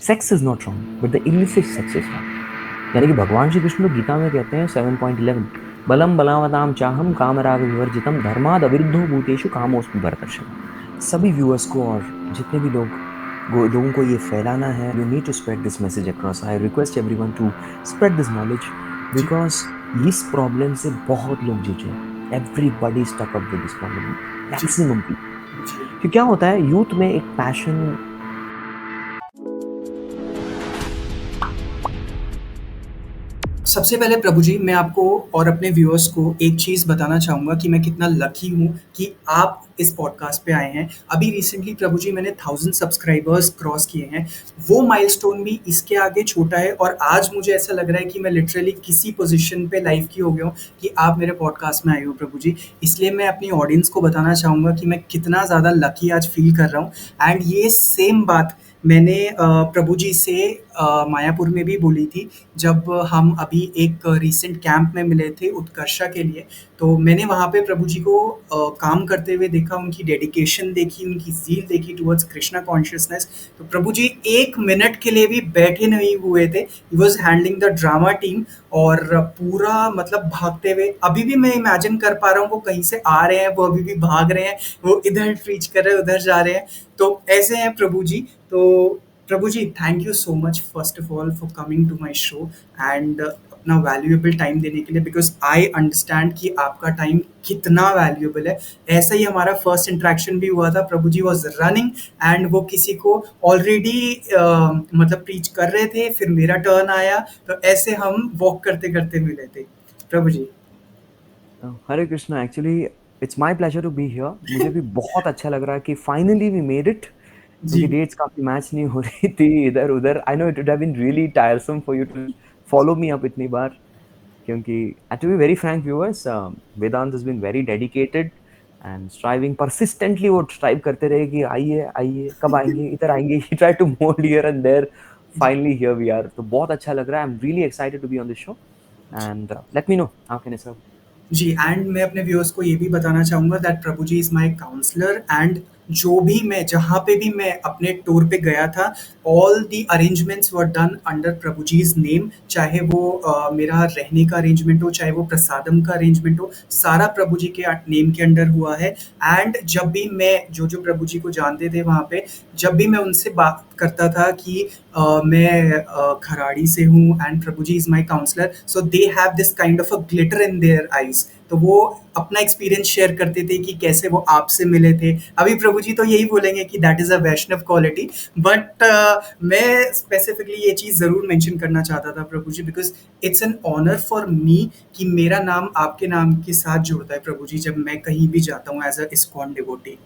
Sex is not wrong but the illicit sex is wrong. यानी कि भगवान श्री कृष्ण तो गीता में कहते हैं 7.11, बलम बलावताम चाहम कामराग विवर्जितम धर्माद अविरुद्धो भूतेषु कामोस्मि भरतर्षभ। सभी व्यूअर्स को और जितने भी लोगों को ये फैलाना है, you need to spread this message across. I request everyone to spread this knowledge जी, बिकॉज इस प्रॉब्लम से बहुत लोग जूझ रहे हैं। Everybody stuck up with this problem, जी, मैक्सिमम पीपल। जी। कि क्या होता है यूथ में एक पैशन। सबसे पहले प्रभु जी, मैं आपको और अपने व्यूअर्स को एक चीज़ बताना चाहूँगा कि मैं कितना लकी हूँ कि आप इस पॉडकास्ट पे आए हैं। अभी रिसेंटली प्रभु जी मैंने 1000 सब्सक्राइबर्स क्रॉस किए हैं। वो माइलस्टोन भी इसके आगे छोटा है और आज मुझे ऐसा लग रहा है कि मैं लिटरली किसी पोज़ीशन पे लाइफ़ की हो गया हूँ कि आप मेरे पॉडकास्ट में आए हो प्रभु जी। इसलिए मैं अपनी ऑडियंस को बताना चाहूँगा कि मैं कितना ज़्यादा लकी आज फ़ील कर रहा हूँ। एंड ये सेम बात मैंने प्रभु जी से मायापुर में भी बोली थी, जब हम अभी एक रीसेंट कैंप में मिले थे उत्कर्षा के लिए। तो मैंने वहाँ पे प्रभु जी को काम करते हुए देखा, उनकी डेडिकेशन देखी, उनकी ज़ील देखी टुवर्ड्स कृष्णा कॉन्शियसनेस। तो प्रभु जी 1 मिनट के लिए भी बैठे नहीं हुए थे। He was handling the drama team और पूरा मतलब भागते हुए अभी भी मैं इमेजिन कर पा रहा हूँ, वो कहीं से आ रहे हैं, वो अभी भी भाग रहे हैं, वो इधर रीच कर रहे हैं, उधर जा रहे हैं। तो ऐसे हैं प्रभु जी। तो प्रभु ji, thank you so much first of all for coming to my show and अपना वैल्यूएबल टाइम देने के लिए, बिकॉज आई अंडरस्टैंड कि आपका टाइम कितना वैल्यूएबल है। ऐसा ही हमारा फर्स्ट इंटरेक्शन भी हुआ था। प्रभु जी वॉज रनिंग एंड वो किसी को ऑलरेडी मतलब प्रीच कर रहे थे, फिर मेरा टर्न आया, तो ऐसे हम वॉक करते करते मिले थे Prabhu ji. Hare Krishna, actually it's my pleasure to be here. मुझे भी बहुत अच्छा लग रहा है कि फाइनली वी मेड इट, क्योंकि जी, डेट्स काफी मैच नहीं हो रही थी इधर उधर। I know it would have been really tiresome for you to follow me up इतनी बार, क्योंकि to be very frank viewers, Vedant has been very dedicated and striving persistently. वो स्ट्राइव करते रहे कि आइए आइए, कब आएंगे, इधर आएंगे। He try to mould here and there. जी, फाइनली हियर वी आर। तो बहुत अच्छा लग रहा है। I am really excited to be on this show and let me know how can I serve. जी। एंड मैं अपने व्यूअर्स को ये भी बताना चाहूँगा that Prabhu ji is my counsellor and जो भी मैं जहाँ पे भी मैं अपने टूर पे गया था, all the arrangements were done under Prabhu जी's नेम। चाहे वो मेरा रहने का अरेंजमेंट हो, चाहे वो प्रसादम का अरेंजमेंट हो, सारा प्रभु जी के नेम के अंडर हुआ है। एंड जब भी मैं जो प्रभु जी को जानते थे वहाँ पे, जब भी मैं उनसे बात करता था कि मैं खराड़ी से हूँ and Prabhu ji is my counsellor, so they have this kind of a glitter in there eyes. तो वो अपना एक्सपीरियंस शेयर करते थे कि कैसे वो आपसे मिले थे। अभी प्रभु जी तो यही बोलेंगे कि that is a Vaishnav quality, but मैं स्पेसिफिकली ये चीज़ ज़रूर मेंशन करना चाहता था प्रभु जी, because it's an honour for me कि मेरा नाम आपके नाम के साथ जुड़ता है प्रभु जी, जब मैं कहीं भी जाता हूँ एज अ इस्कॉन डिवोटी।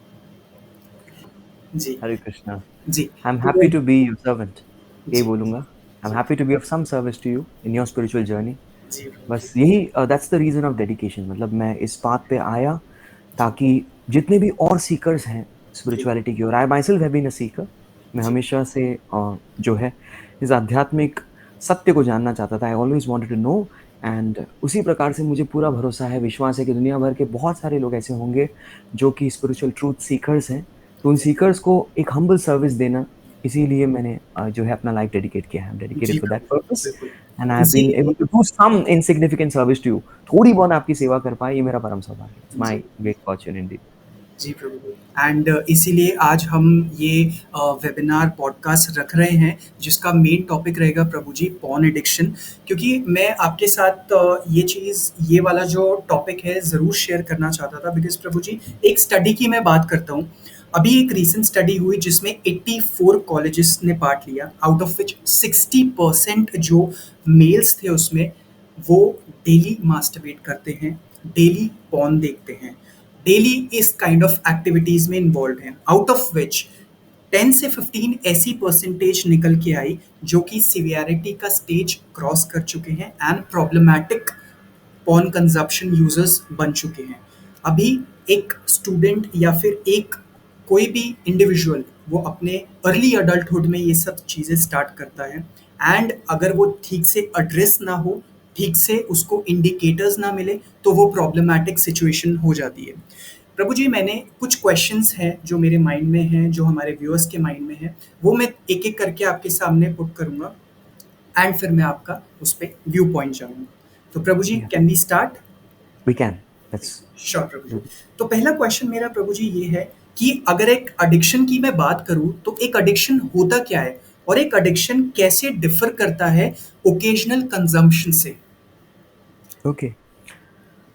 जी, हरे कृष्णा। जी। आई एम तो happy to be your servant. यही जी, बोलूंगा। आई एम जी, happy to be of some service to you in your spiritual journey. जी प्रभु जी। बस यही, that's the reason of dedication. मतलब मैं इस बात पे आया जी, ताकि जितने भी और सीकर्स हैं जी, स्पिरिचुअलिटी की, और I myself have been a seeker. मैं जी, हमेशा से जो है इस आध्यात्मिक सत्य को जानना चाहता था। I always wanted to know. And उसी प्रकार से मुझे पूरा भरोसा है, विश्वास है कि दुनिया भर के बहुत सारे लोग ऐसे होंगे जो कि स्पिरिचुअल ट्रूथ सीकर्स हैं। तो उन सीकर्स को एक हम्बल सर्विस देना, इसीलिए मैंने जो है अपना लाइफ डेडिकेट किया है। डेडिकेटेड जी for that Prabhu ji, purpose बिल्कुल। एंड आई हैव बीन इसीलिए able to do some insignificant service to you. थोड़ी बहुत आपकी सेवा कर पाए, ये मेरा परम सौभाग्य है। इट्स जी, माय ग्रेट फॉर्च्यून इंडीड। जी प्रभु। एंड इसीलिए आज हम ये वेबिनार पॉडकास्ट रख रहे हैं, जिसका मेन टॉपिक रहेगा प्रभु जी पॉर्न एडिक्शन। क्योंकि मैं आपके साथ ये चीज़, ये वाला जो टॉपिक है ज़रूर शेयर करना चाहता था, बिकॉज़ प्रभु जी एक स्टडी की मैं बात करता हूँ। अभी एक रीसेंट स्टडी हुई जिसमें 84 कॉलेजेस ने पार्ट लिया, आउट ऑफ विच 60% जो मेल्स थे उसमें, वो डेली मास्टरबेट करते हैं, डेली पॉर्न देखते हैं, डेली इस काइंड ऑफ एक्टिविटीज में इन्वॉल्व हैं, आउट ऑफ विच 10 से 15 ऐसी परसेंटेज निकल के आई जो कि सिवियरिटी का स्टेज क्रॉस कर चुके हैं and problematic porn consumption users बन चुके हैं। अभी एक स्टूडेंट या फिर एक कोई भी इंडिविजुअल, वो अपने अर्ली अडल्टहुड में ये सब चीज़ें स्टार्ट करता है एंड अगर वो ठीक से एड्रेस ना हो, ठीक से उसको इंडिकेटर्स ना मिले, तो वो प्रॉब्लमैटिक सिचुएशन हो जाती है। प्रभु जी, मैंने कुछ क्वेश्चंस हैं जो मेरे माइंड में हैं, जो हमारे व्यूअर्स के माइंड में हैं, वो मैं एक-एक करके आपके सामने पुट करूँगा एंड फिर मैं आपका उस पे व्यू पॉइंट जानूँगा। तो प्रभु जी, Yeah, can we start? we can. Let's sure प्रभु जी। do this. तो पहला क्वेश्चन मेरा प्रभु जी ये है कि अगर एक एडिक्शन की मैं बात करूँ, तो एक एडिक्शन होता क्या है? और एक एडिक्शन कैसे डिफर करता है ओकेजनल कंजम्पशन से? ओके,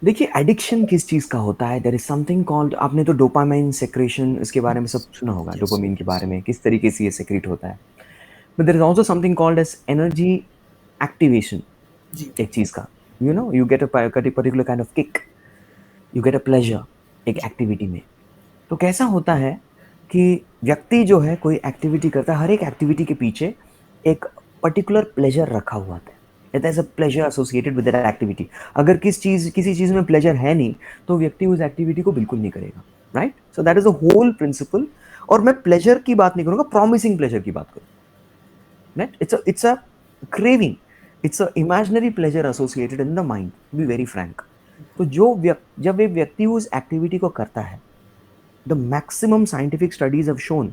देखिए एडिक्शन किस चीज़ का होता है, देयर इज़ समथिंग कॉल्ड, आपने तो डोपामाइन सेक्रेशन इसके बारे में सब सुना होगा, यस, डोपामाइन के यस। बारे में किस तरीके से ये सेक्रेट होता है। But there is also something called as energy activation जी, एक चीज़ का। You know you get a particular kind of kick, you get a pleasure एक जी, एक्टिविटी में। तो कैसा होता है कि व्यक्ति जो है कोई एक्टिविटी करता है, हर एक एक्टिविटी के पीछे एक पर्टिकुलर प्लेजर रखा हुआ होता है, there is a pleasure associated with that activity. अगर किसी चीज़ में प्लेजर है नहीं, तो व्यक्ति उस एक्टिविटी को बिल्कुल नहीं करेगा, right? So that is a whole principle. और मैं प्लेजर की बात नहीं करूंगा, प्रॉमिसिंग प्लेजर की बात करूँ, right? It's a craving, it's a imaginary pleasure associated in the mind, to be very frank. तो जब एक व्यक्ति उस एक्टिविटी को करता है, the maximum scientific studies have shown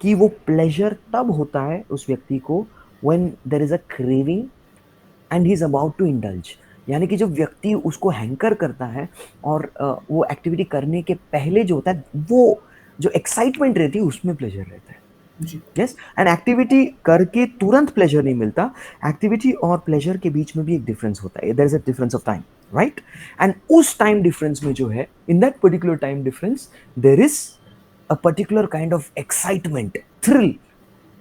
कि वो प्लेजर तब होता है उस व्यक्ति को when there is a craving and he is about to indulge. यानी कि जो व्यक्ति उसको हैंकर करता है और वो एक्टिविटी करने के पहले जो होता है, वो जो एक्साइटमेंट रहती है उसमें प्लेजर रहता है। जी, यस, एंड एक्टिविटी करके तुरंत प्लेजर नहीं मिलता। एक्टिविटी और प्लेजर के बीच में भी एक डिफरेंस होता है, there is a difference of time, right? And उस टाइम डिफरेंस में जो है, in that particular time difference, there is a particular kind of excitement, thrill,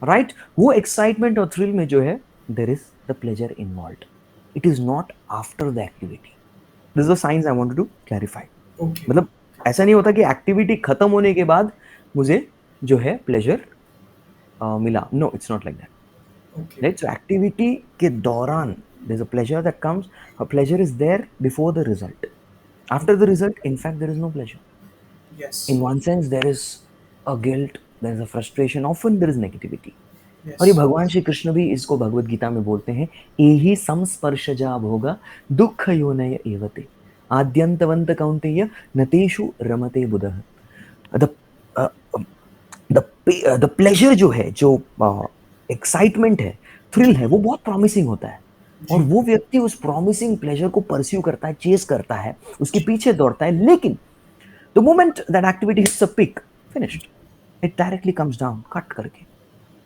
right? वो एक्साइटमेंट और थ्रिल में जो है, there is the pleasure involve. It is not after the activity. This is the science I wanted to clarify. Okay, मतलब ऐसा नहीं होता कि एक्टिविटी खत्म होने के बाद मुझे जो है प्लेजर मिला, no, it's not like that, okay, right? So activity के दौरान there is a pleasure that comes, a pleasure is there before the result. After the result, in fact, there is no pleasure. Yes, In one sense, there is a guilt, there is a frustration, often there is negativity. और yes, ये भगवान श्री कृष्ण भी इसको भगवत गीता में बोलते हैं, एहि संस्पर्शजा भोगा दुःख योनय एवते आद्यंतवंत कौन्तेय नतेषु रमते बुधः। द द प्लेजर जो है, जो एक्साइटमेंट है, थ्रिल जी, है, वो बहुत प्रॉमिसिंग होता है। और जी, वो व्यक्ति उस प्रॉमिसिंग प्लेजर को परस्यू करता है, चेस करता है, उसके जी, पीछे दौड़ता है, लेकिन the moment that activity hits a peak, finished, it directly comes down cut करके।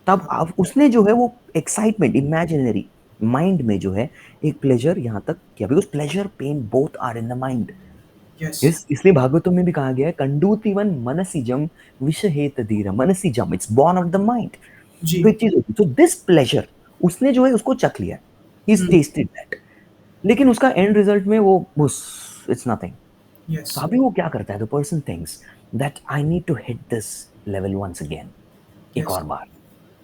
तब अब उसने जो है वो एक्साइटमेंट इमेजिनरी माइंड में जो है एक प्लेजर यहाँ तक किया, because pleasure pain both are in the mind. Yes, इसलिए भागवतम में भी कहा गया है, कंडूतिवन मनसिजम विषहेत धीर, मनसिजम, it's born of the mind. जी, तो एक चीज होती है, तो दिस प्लेजर उसने जो है उसको चख लिया, he is hmm, tested that, लेकिन उसका एंड रिजल्ट में वो इट्स नथिंग। यस, तो अभी वो क्या करता है, the person thinks that I need to hit this level once again, एक यस, और बार,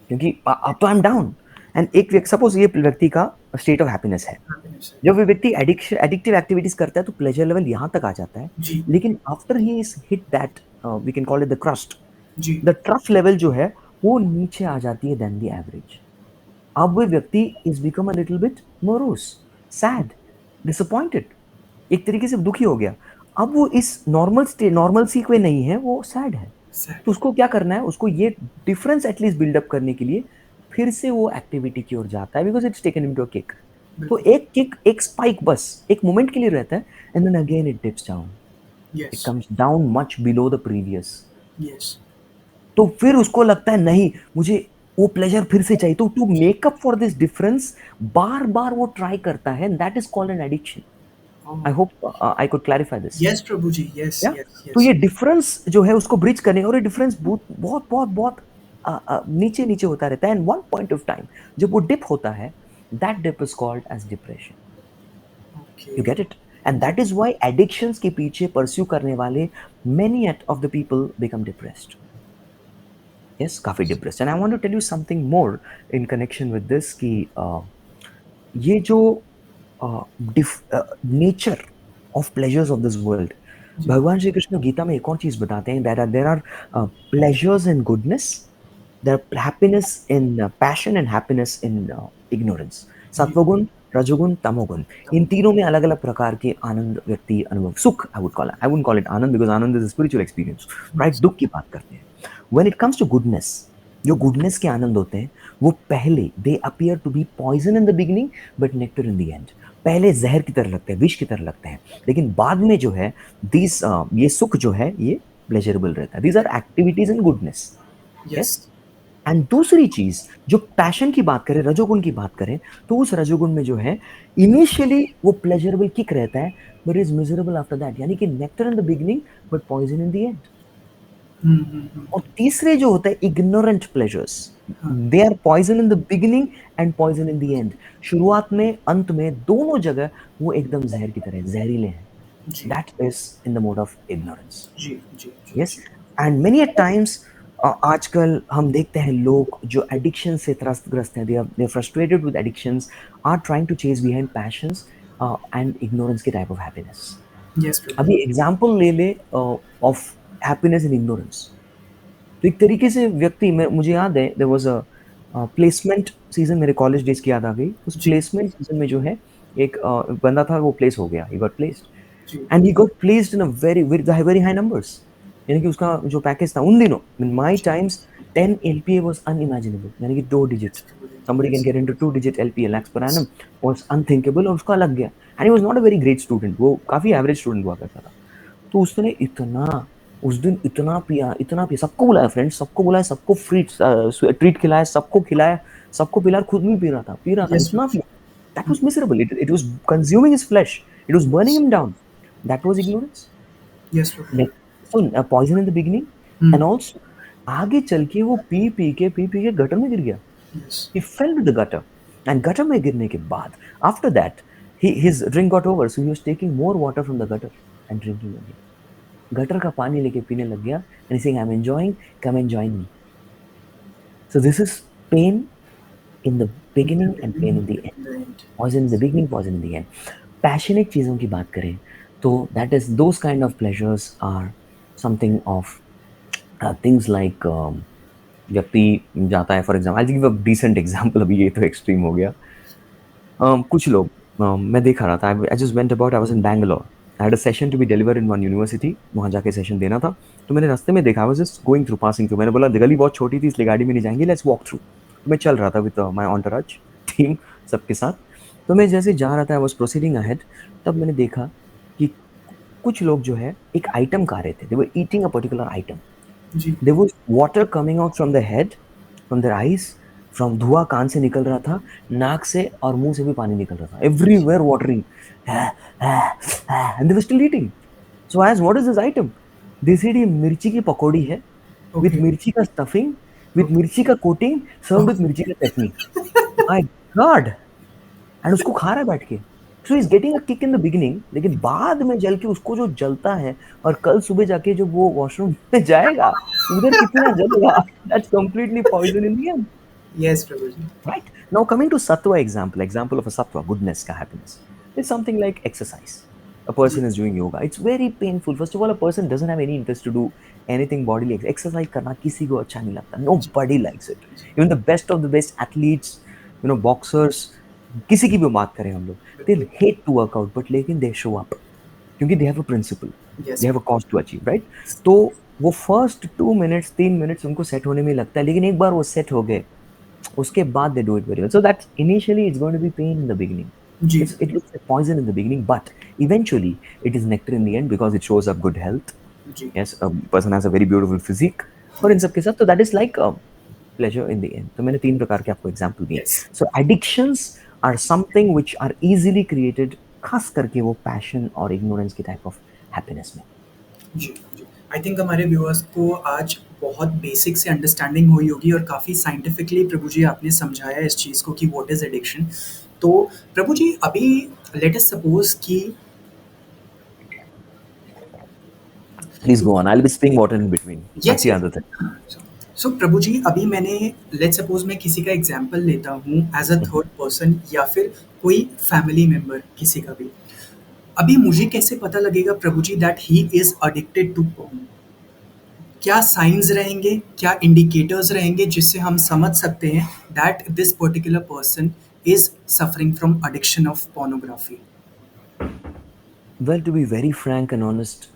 क्योंकि up I am down. And एक व्यक्ति, सपोज ये व्यक्ति का स्टेट ऑफ हैप्पीनेस है, हैप्पीनेस है। जब वो व्यक्ति एडिक्टिव एक्टिविटीज करता है तो प्लेजर लेवल यहाँ तक आ जाता है, जी, लेकिन after he is hit that, we can call it the crust, जी, द ट्रफ लेवल जो है वो नीचे आ जाती है देन द एवरेज। अब वो व्यक्ति is become a little bit morose, sad, disappointed, एक तरीके से दुखी हो गया। अब वो इस नॉर्मल सीक में नहीं है, वो सैड है। सैड तो है। उसको क्या करना है, उसको ये डिफरेंस एटलीस्ट बिल्डअप करने के लिए फिर से वो एक्टिविटी की ओर जाता है, because it's taken into a kick. तो बिल्कुल, एक किक, एक स्पाइक बस एक मोमेंट के लिए रहता है, and then again it dips down, it yes, comes down much below the previous. Yes, तो फिर उसको लगता है नहीं, मुझे वो प्लेजर फिर से चाहिए, तो to make up for this difference बार बार वो ट्राई करता है, that is called an addiction. Oh! I hope I could clarify this. Yes प्रभु जी, यस, या, यस, तो यस, ये डिफरेंस जो है उसको ब्रिज करने का, और ये डिफरेंस बहुत बहुत बहुत बहुत नीचे नीचे होता रहता है, and one point of time जब वो डिप होता है, that dip is called as depression. Okay, you get it? And that is why addictions के पीछे परस्यू करने वाले many of the people become depressed. Yes, काफी depressed. And I want to tell you something more in connection with this कि ये जो nature of pleasures of this world, जी, भगवान श्री कृष्ण गीता में एक और चीज बताते हैं, there are pleasures in goodness, there happiness in passion and happiness in ignorance. जी, सत्वगुण रजोगुण, तमोगुण, इन तीनों में अलग-अलग प्रकार के आनंद व्यक्ति अनुभव सुख I wouldn't call it anand because anand is a spiritual experience, right? दुःख की बात करते हैं। When it comes to goodness, जो गुडनेस के आनंद होते हैं, वो पहले they appear to be poison in the beginning but nectar in the end. पहले ज़हर की तरह लगते हैं, विष की तरह लगते हैं, लेकिन बाद में जो है ये सुख जो है ये प्लेजरेबल रहता है। These are activities in goodness, yes. Yes? And दूसरी चीज जो पैशन की बात करें, रजोगुण की बात करें, तो उस रजोगुण में जो है इनिशियली वो प्लेजरेबल किक रहता है but is miserable after that, यानी कि nectar in the beginning but poison in the end. और तीसरे जो होता है इग्नोरेंट प्लेजर्स, हाँ। They are poison in the beginning and poison in the end. शुरुआत में, अंत में, दोनों जगह वो एकदम जहर की तरह जहरीले हैं। जी, that is in the mode of ignorance. जी, जी, जी, यस। जी। एंड मेनी अ टाइम्स आजकल हम देखते हैं लोग जो एडिक्शन से त्रस्तग्रस्त हैं, they are frustrated with addictions, are trying to chase behind passions and ignorance के टाइप ऑफ हैप्पीनेस। यस प्रभु अभी जी। एग्जांपल ले lay off happiness in ignorance. तो एक तरीके से व्यक्ति में मुझे याद है there was a placement season, मेरे कॉलेज डेज की याद आ गई। उस जी, प्लेसमेंट सीजन में जो है एक बंदा था, वो प्लेस हो गया, ही गॉट प्लेस्ड जी, and he got placed in a very high numbers. यानी कि उसका जो पैकेज था उन दिनों, इन माय जी। टाइम्स, 10 एलपीए वाज अनइमेजिनेबल, यानी कि 2 डिजिट, यस प्रभु जी। somebody can yes, get into 2 digit LPA lakhs per annum was unthinkable, और उसका लग गया। And he was not a very great student, वो काफी एवरेज स्टूडेंट हुआ करता था। तो उसने इतना, उस दिन इतना पिया, सबको बुलाया, फ्रेंड्स सबको बुलाया, सबको फ्री ट्रीट खिलाया, सबको खिलाया, सबको पिलाया, खुद भी पी रहा था, यस इतना प्रभु जी। पिया। That was miserable, it was consuming his flesh, it was burning him down, that was ignorance। Yes प्रभु जी। Like, so poison in the beginning, हुँ, and also आगे चल के वो पी पी के गटर में गिर गया। Yes. He fell to the gutter, and gutter में गिरने के बाद after that his drink got over, so he was taking more water from the gutter and drinking again। Gutter का पानी लेके पीने लग गया and he's saying I'm enjoying, come and join me। So this is pain in the in the beginning and pain in beginning the end। And the end. Poison in the beginning, poison in the end। Passionate चीज़ों की बात करें तो that is those kind of pleasures are something of things like व्यक्ति जाता है, for example I give a decent example, अभी ये तो एक्सट्रीम हो गया। कुछ लोग, मैं देख रहा था, I just went about, I was in Bangalore, I had a session to be deliver in one university, वहाँ जाके सेशन देना था। तो मैंने रास्ते में देखा, I was just going through, passing through, मैंने बोला गली बहुत छोटी थी इसलिए गाड़ी में नहीं जाएंगे, लेट्स वॉक थ्रू। तो मैं चल रहा था विद माय एंटोरेज टीम, सबके साथ। तो मैं जैसे जा रहा था, आई वाज प्रोसीडिंग अहेड, तब मैंने देखा कि कुछ लोग जो है एक आइटम खा रहे थे, they were eating a particular item. जी, there was water coming out from the head, from their eyes, from धुआं कान से निकल रहा था, नाक से और मुंह से भी पानी निकल रहा था, everywhere watering, and they were still eating. So I asked what is this item, they said ये मिर्ची की पकौड़ी है, विद ओके, मिर्ची का स्टफिंग, विद ओके। मिर्ची का कोटिंग, सर्व्ड ओह! विद मिर्ची का चटनी। My God! एंड उसको खा रहा है बैठ के। So he is getting a kick in the beginning, लेकिन बाद में जल के उसको जो जलता है, और कल सुबह जाके जब वो वॉशरूम में जाएगा, उधर कितना जलेगा, that's completely poison in the end. Yes प्रभु जी। Right? Now coming to sattva example of a sattva, goodness ka happiness. It's something like exercise. A जी, person is doing yoga. It's very painful. First of all, a person doesn't have any interest to do anything bodily. Exercise karna kisi ko acha nahi lagta. जी, Nobody likes it. जी, Even the best of the best athletes, boxers, किसी की भी बात करें हम लोग, they'll बिल्कुल। hate to work out, but लेकिन they show up क्योंकि they have a principle, yes they have a Prabhu. cause to achieve, right? तो वो फर्स्ट 2 मिनट्स 3 मिनट्स उनको सेट होने में लगता है, लेकिन एक बार वो सेट हो गए उसके बाद they do it very well. So that initially it's going to be pain in the beginning. Ji, It looks like poison in the beginning, but eventually it is nectar in the end because it shows up good health. Ji, Yes, a person has a very beautiful physique. और in yes, सब के साथ तो that is like a pleasure in the end. तो मैंने 3 प्रकार के आपको एग्जाम्पल दिए। Yes. So addictions are something which are easily created, खास करके वो passion और ignorance की type of happiness में। जी, जी। आई थिंक हमारे व्यूअर्स को आज बहुत बेसिक से अंडरस्टैंडिंग हुई होगी और काफ़ी साइंटिफिकली प्रभु जी आपने समझाया इस चीज़ को कि व्हाट इज़ एडिक्शन। तो प्रभु जी अभी लेट अस सपोज़ कि Please go on. I'll be spilling water in between. Yes, अच्छी यस। आदत है। सो प्रभु जी अभी मैंने लेट्स सपोज़ मैं किसी का एग्ज़ाम्पल लेता हूँ एज़ अ थर्ड पर्सन या फिर कोई फैमिली मेंबर किसी का भी। अभी मुझे कैसे पता लगेगा प्रभु जी that he is addicted to porn? क्या साइन्स रहेंगे, क्या इंडिकेटर्स रहेंगे जिससे हम समझ सकते हैं that this particular person is suffering from addiction of pornography? Well to be very frank and honest,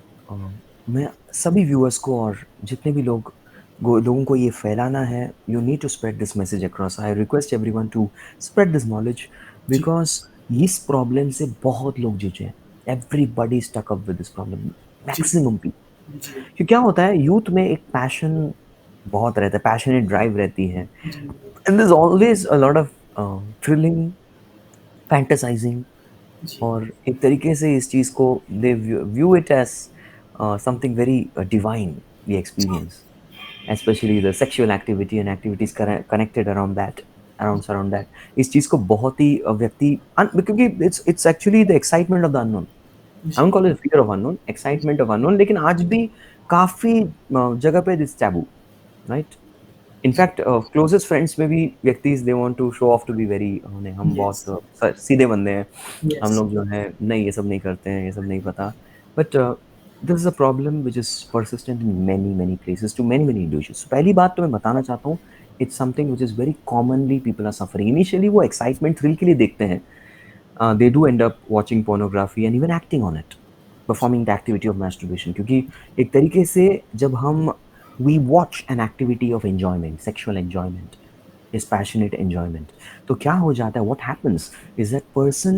मैं सभी व्यूअर्स को और जितने भी लोगों को ये फैलाना है, you need to spread this message across. I request everyone to spread this knowledge, जी, बिकॉज इस प्रॉब्लम से बहुत लोग जुझे हैं। Everybody stuck up with this problem, जी, मैक्सिमम पीपल। जी, क्यों, क्या होता है, यूथ में एक पैशन बहुत रहता है, पैशनेट ड्राइव रहती है, जी, and there's always a lot of thrilling fantasizing, जी, और एक तरीके से इस चीज़ को they view it as something very divine, ये experience, especially the sexual activity and activities connected around that, around that. इस चीज़ को बहुत ही क्योंकि it's actually the excitement of the unknown. I जी, won't call it fear of unknown, excitement of unknown, लेकिन आज भी काफ़ी जगह पे this taboo, right. In fact closest friends में भी व्यक्ति they want to show off to be very, हम बहुत yes, सीधे बंदे हैं, हम yes, लोग जो है नहीं, ये सब नहीं करते हैं, ये सब नहीं पता। But this is a problem which is persistent in many many places to many many individuals. पहली बात तो मैं बताना चाहता हूँ, it's something which is very commonly people are suffering. Initially वो एक्साइटमेंट थ्रिल के लिए देखते हैं, they do end up watching pornography and even acting on it, performing the activity of masturbation, क्योंकि एक तरीके से जब हम we watch an activity of enjoyment, sexual enjoyment, is passionate enjoyment, तो क्या हो जाता है, what happens is that person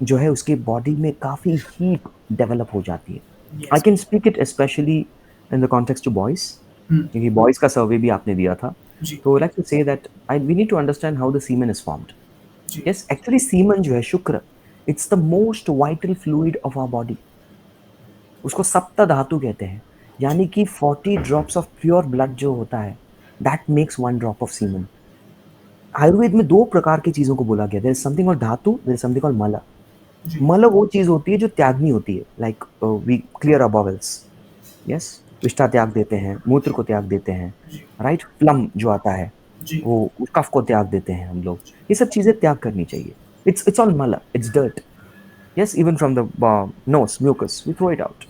जो है उसके बॉडी में काफ़ी हीट डेवलप हो जाती है। I yes, can speak it specially in the context to boys, hmm, क्योंकि बॉयज़ का सर्वे भी आपने दिया था। जी, तो like to say that I we need to understand how the semen is formed. जी, यस, एक्चुअली सीमन जो है, शुक्र, it's the most vital fluid of our body. उसको सप्त धातु कहते हैं, जी, यानी कि 40 ड्रॉप्स ऑफ प्योर ब्लड जो होता है, that makes 1 drop of semen. Ayurveda में 2 प्रकार की चीज़ों को बोला गया, देयर इज समथिंग कॉल्ड धातु, देयर इज समथिंग कॉल्ड मल। जी, मल वो चीज़ होती है जो त्यागनी होती है, like we clear our bowels, yes, विष्ठा त्याग देते हैं, मूत्र को त्याग देते हैं, जी, राइट? फ्लम जो आता है, जी, वो कफ को त्याग देते हैं हम लोग। ये सब चीज़ें त्याग करनी चाहिए। इट्स ऑल मल, it's dirt. Yes, even from the nose, mucus, we throw it out.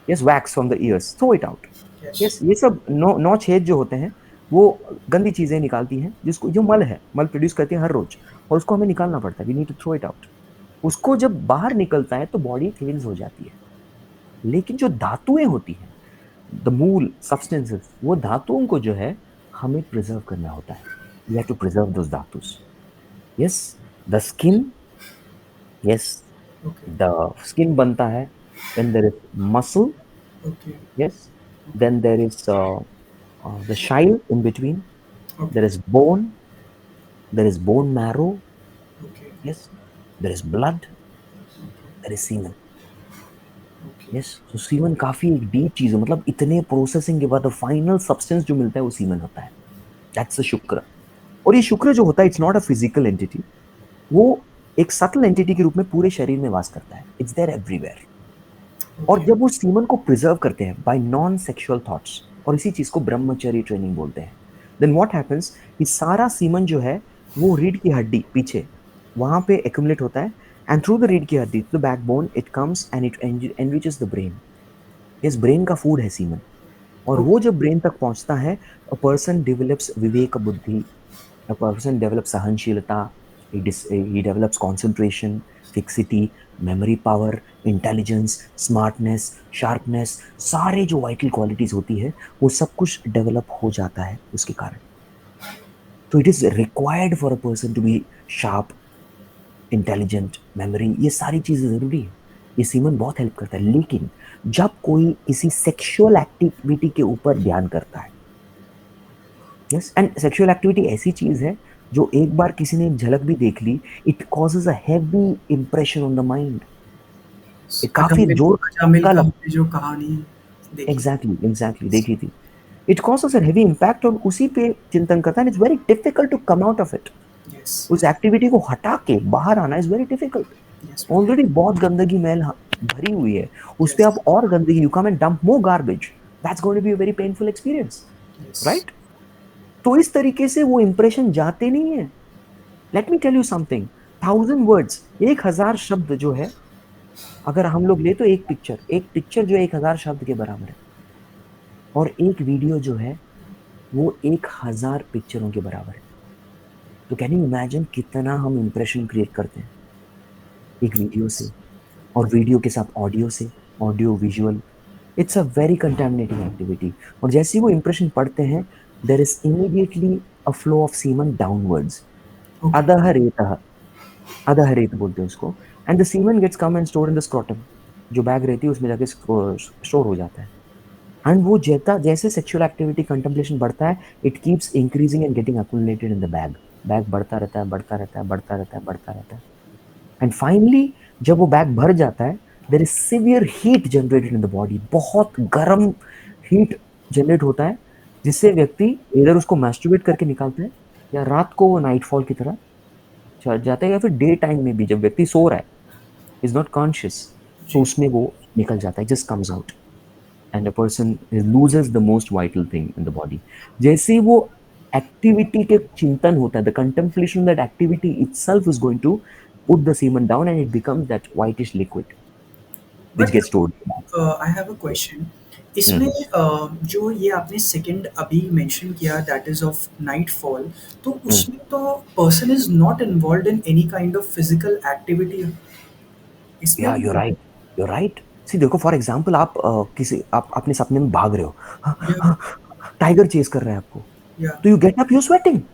Yes, wax from the ears, throw it out. yes, Yes, ये सब नौ छेद जो होते हैं, वो गंदी चीजें निकालती हैं, जिसको जो मल है, मल प्रोड्यूस करती है हर रोज, और उसको हमें निकालना पड़ता है। We need to throw it out. उसको जब बाहर निकलता है तो बॉडी क्लींस हो जाती है। लेकिन जो धातुएं होती हैं, द मूल सब्सटेंसेस, वो धातुओं को जो है हमें प्रिजर्व करना होता है। We have to preserve those धातुस। Yes, the skin, yes, okay, the skin बनता है, then there is muscle, okay, yes, then there is the chyle in between, okay, there is bone, there is bone marrow, okay, yes, there is blood, okay, there is semen, okay, yes। तो semen काफी एक deep चीज है, मतलब इतने processing के बाद final substance जो मिलता है वो सीमन होता है, दैट्स द शुक्र। और ये शुक्र जो होता है, it's not a physical entity, वो एक सटल एंटिटी के रूप में पूरे शरीर में वास करता है, इट्स देयर एवरीवेयर। और okay, जब वो सीमन को प्रिजर्व करते हैं बाय नॉन सेक्सुअल थॉट्स, और इसी चीज को ब्रह्मचर्य ट्रेनिंग बोलते हैं, देन व्हाट हैपेंस, कि सारा सीमन जो है वो रीढ़ की हड्डी पीछे वहां पे एक्यूमुलेट होता है, एंड थ्रू द रीढ़ की हड्डी to the backbone it comes and it enriches the brain. इस ब्रेन का फूड है सीमन। और वो okay, जब ब्रेन तक पहुंचता है, अ पर्सन डेवलप्स विवेक बुद्धि, a person develops सहनशीलता, he develops concentration, fixity, memory power, intelligence, smartness, sharpness, सारे जो वाइटल क्वालिटीज होती है वो सब कुछ डेवलप हो जाता है उसके कारण। तो it is required for a person to be sharp, intelligent, memory, ये सारी चीजें जरूरी है। ये सीमन बहुत हेल्प करता है। लेकिन जब कोई किसी सेक्सुअल एक्टिविटी के ऊपर ध्यान करता है, यस, एंड सेक्सुअल एक्टिविटी ऐसी चीज है जो एक बार किसी ने एक झलक भी देख ली, it causes a heavy impression on the mind. ये काफी जोर का अजामिल झटका का लगता हमने जो कहानी है। देखी, एग्जैक्टली एग्जैक्टली, देखी थी। It causes a heavy impact, और उसी पे चिंतन करता है, it's very difficult to come out of it. Yes, उस एक्टिविटी को हटा के बाहर आना is very difficult. Yes, already बहुत गंदगी भरी हुई है, उस पे यस, आप और गंदगी, you come and dump more garbage, that's going to be a very painful experience, yes, right? तो इस तरीके से वो इंप्रेशन जाते नहीं है। Let me tell you something, 1000 words, 1000 शब्द जो है, अगर हम लोग ले तो एक पिक्चर जो है 1000 शब्द के बराबर है, और एक वीडियो जो है वो 1000 पिक्चरों के बराबर है। तो कैन यू इमेजिन कितना हम इंप्रेशन क्रिएट करते हैं एक वीडियो से, और वीडियो के साथ ऑडियो से, audio visual. It's a very contaminating activity. और जैसे ही वो इंप्रेशन पड़ते हैं, there is immediately a flow of semen downwards, okay. अधः रेतः, अधः रेत बोलते हैं उसको। And the semen gets come and store in the scrotum, जो बैग रहती है उसमें जाके स्टोर हो जाता है। एंड वो जैसा जैसे सेक्सुअल एक्टिविटी कंटेम्पलेशन बढ़ता है, it keeps increasing and getting accumulated in the bag. Bag बढ़ता रहता है, बढ़ता रहता है, बढ़ता रहता है, बढ़ता रहता है। एंड फाइनली जब वो बैग भर जाता है, there is severe heat generated in the body. बहुत गर्म हीट जनरेट होता है, जिससे व्यक्ति इधर उसको मैस्टरबेट करके निकालता है, या रात को वो नाइटफॉल की तरह चढ़ जाता है, या फिर डे टाइम में भी जब व्यक्ति सो रहा है, इज नॉट कॉन्शियस, तो जी। उसमें वो निकल जाता है, just comes out. And a person loses the most vital thing in the body. जैसे ही वो एक्टिविटी के चिंतन होता है, the contemplation that activity itself is going to put the semen down, and it becomes that whitish liquid which but gets stored. I have a question. इसमें जो ये आपने सेकंड अभी मेंशन किया that is of night fall, तो उसमें तो person is not involve in any kind of physical activity इसमें Yeah, you're भी। right. You're right. See, देखो फॉर एग्जाम्पल आप किसी आप अपने सपने में भाग रहे या हो, टाइगर चेस कर रहा है आपको, या तो you get up, you're sweating.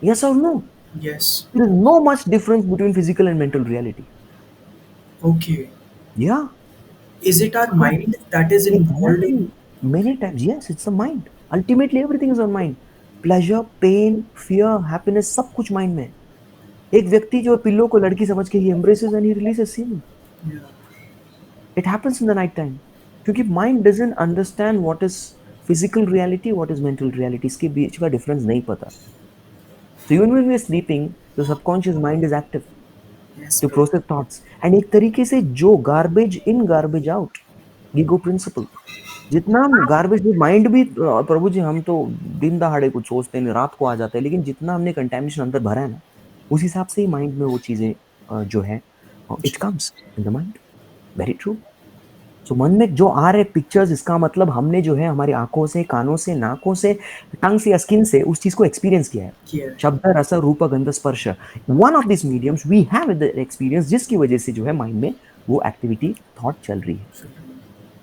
Yes or no? Yes. There is no much difference between physical and mental reality. Okay. Yeah. Is it our Because mind that is involve in? exactly, many times, yes, it's the mind. Ultimately, everything is on mind. Pleasure, pain, fear, happiness, सब कुछ mind में है। एक व्यक्ति जो pillow को लड़की समझ के ही embraces and he releases semen. It happens in the night time. क्योंकि mind doesn't understand what is physical reality, what is mental reality. इसके बीच का difference नहीं पता. So even when we are sleeping, the subconscious mind is active yes to bro. process thoughts. And एक तरीके से जो garbage in, garbage out, ego principle. जितना हम गार्बेज माइंड भी प्रभु जी, हम तो दिन दहाड़े कुछ सोचते नहीं, रात को आ जाते हैं, लेकिन जितना हमने कंटेमिनेशन अंदर भरा है ना, उस हिसाब से ही माइंड में वो चीजें जो है, इट जी। Comes in the mind. Very true. So मन में जो आ रहे पिक्चर्स, इसका मतलब हमने जो है हमारी आंखों से, कानों से, नाकों से, टंग से या स्किन से उस चीज को एक्सपीरियंस किया है। किया है। शब्द, रस, रूप, गंध, स्पर्श, one of this mediums we have the experience, जिसकी वजह से जो है माइंड में वो एक्टिविटी, थॉट चल रही है।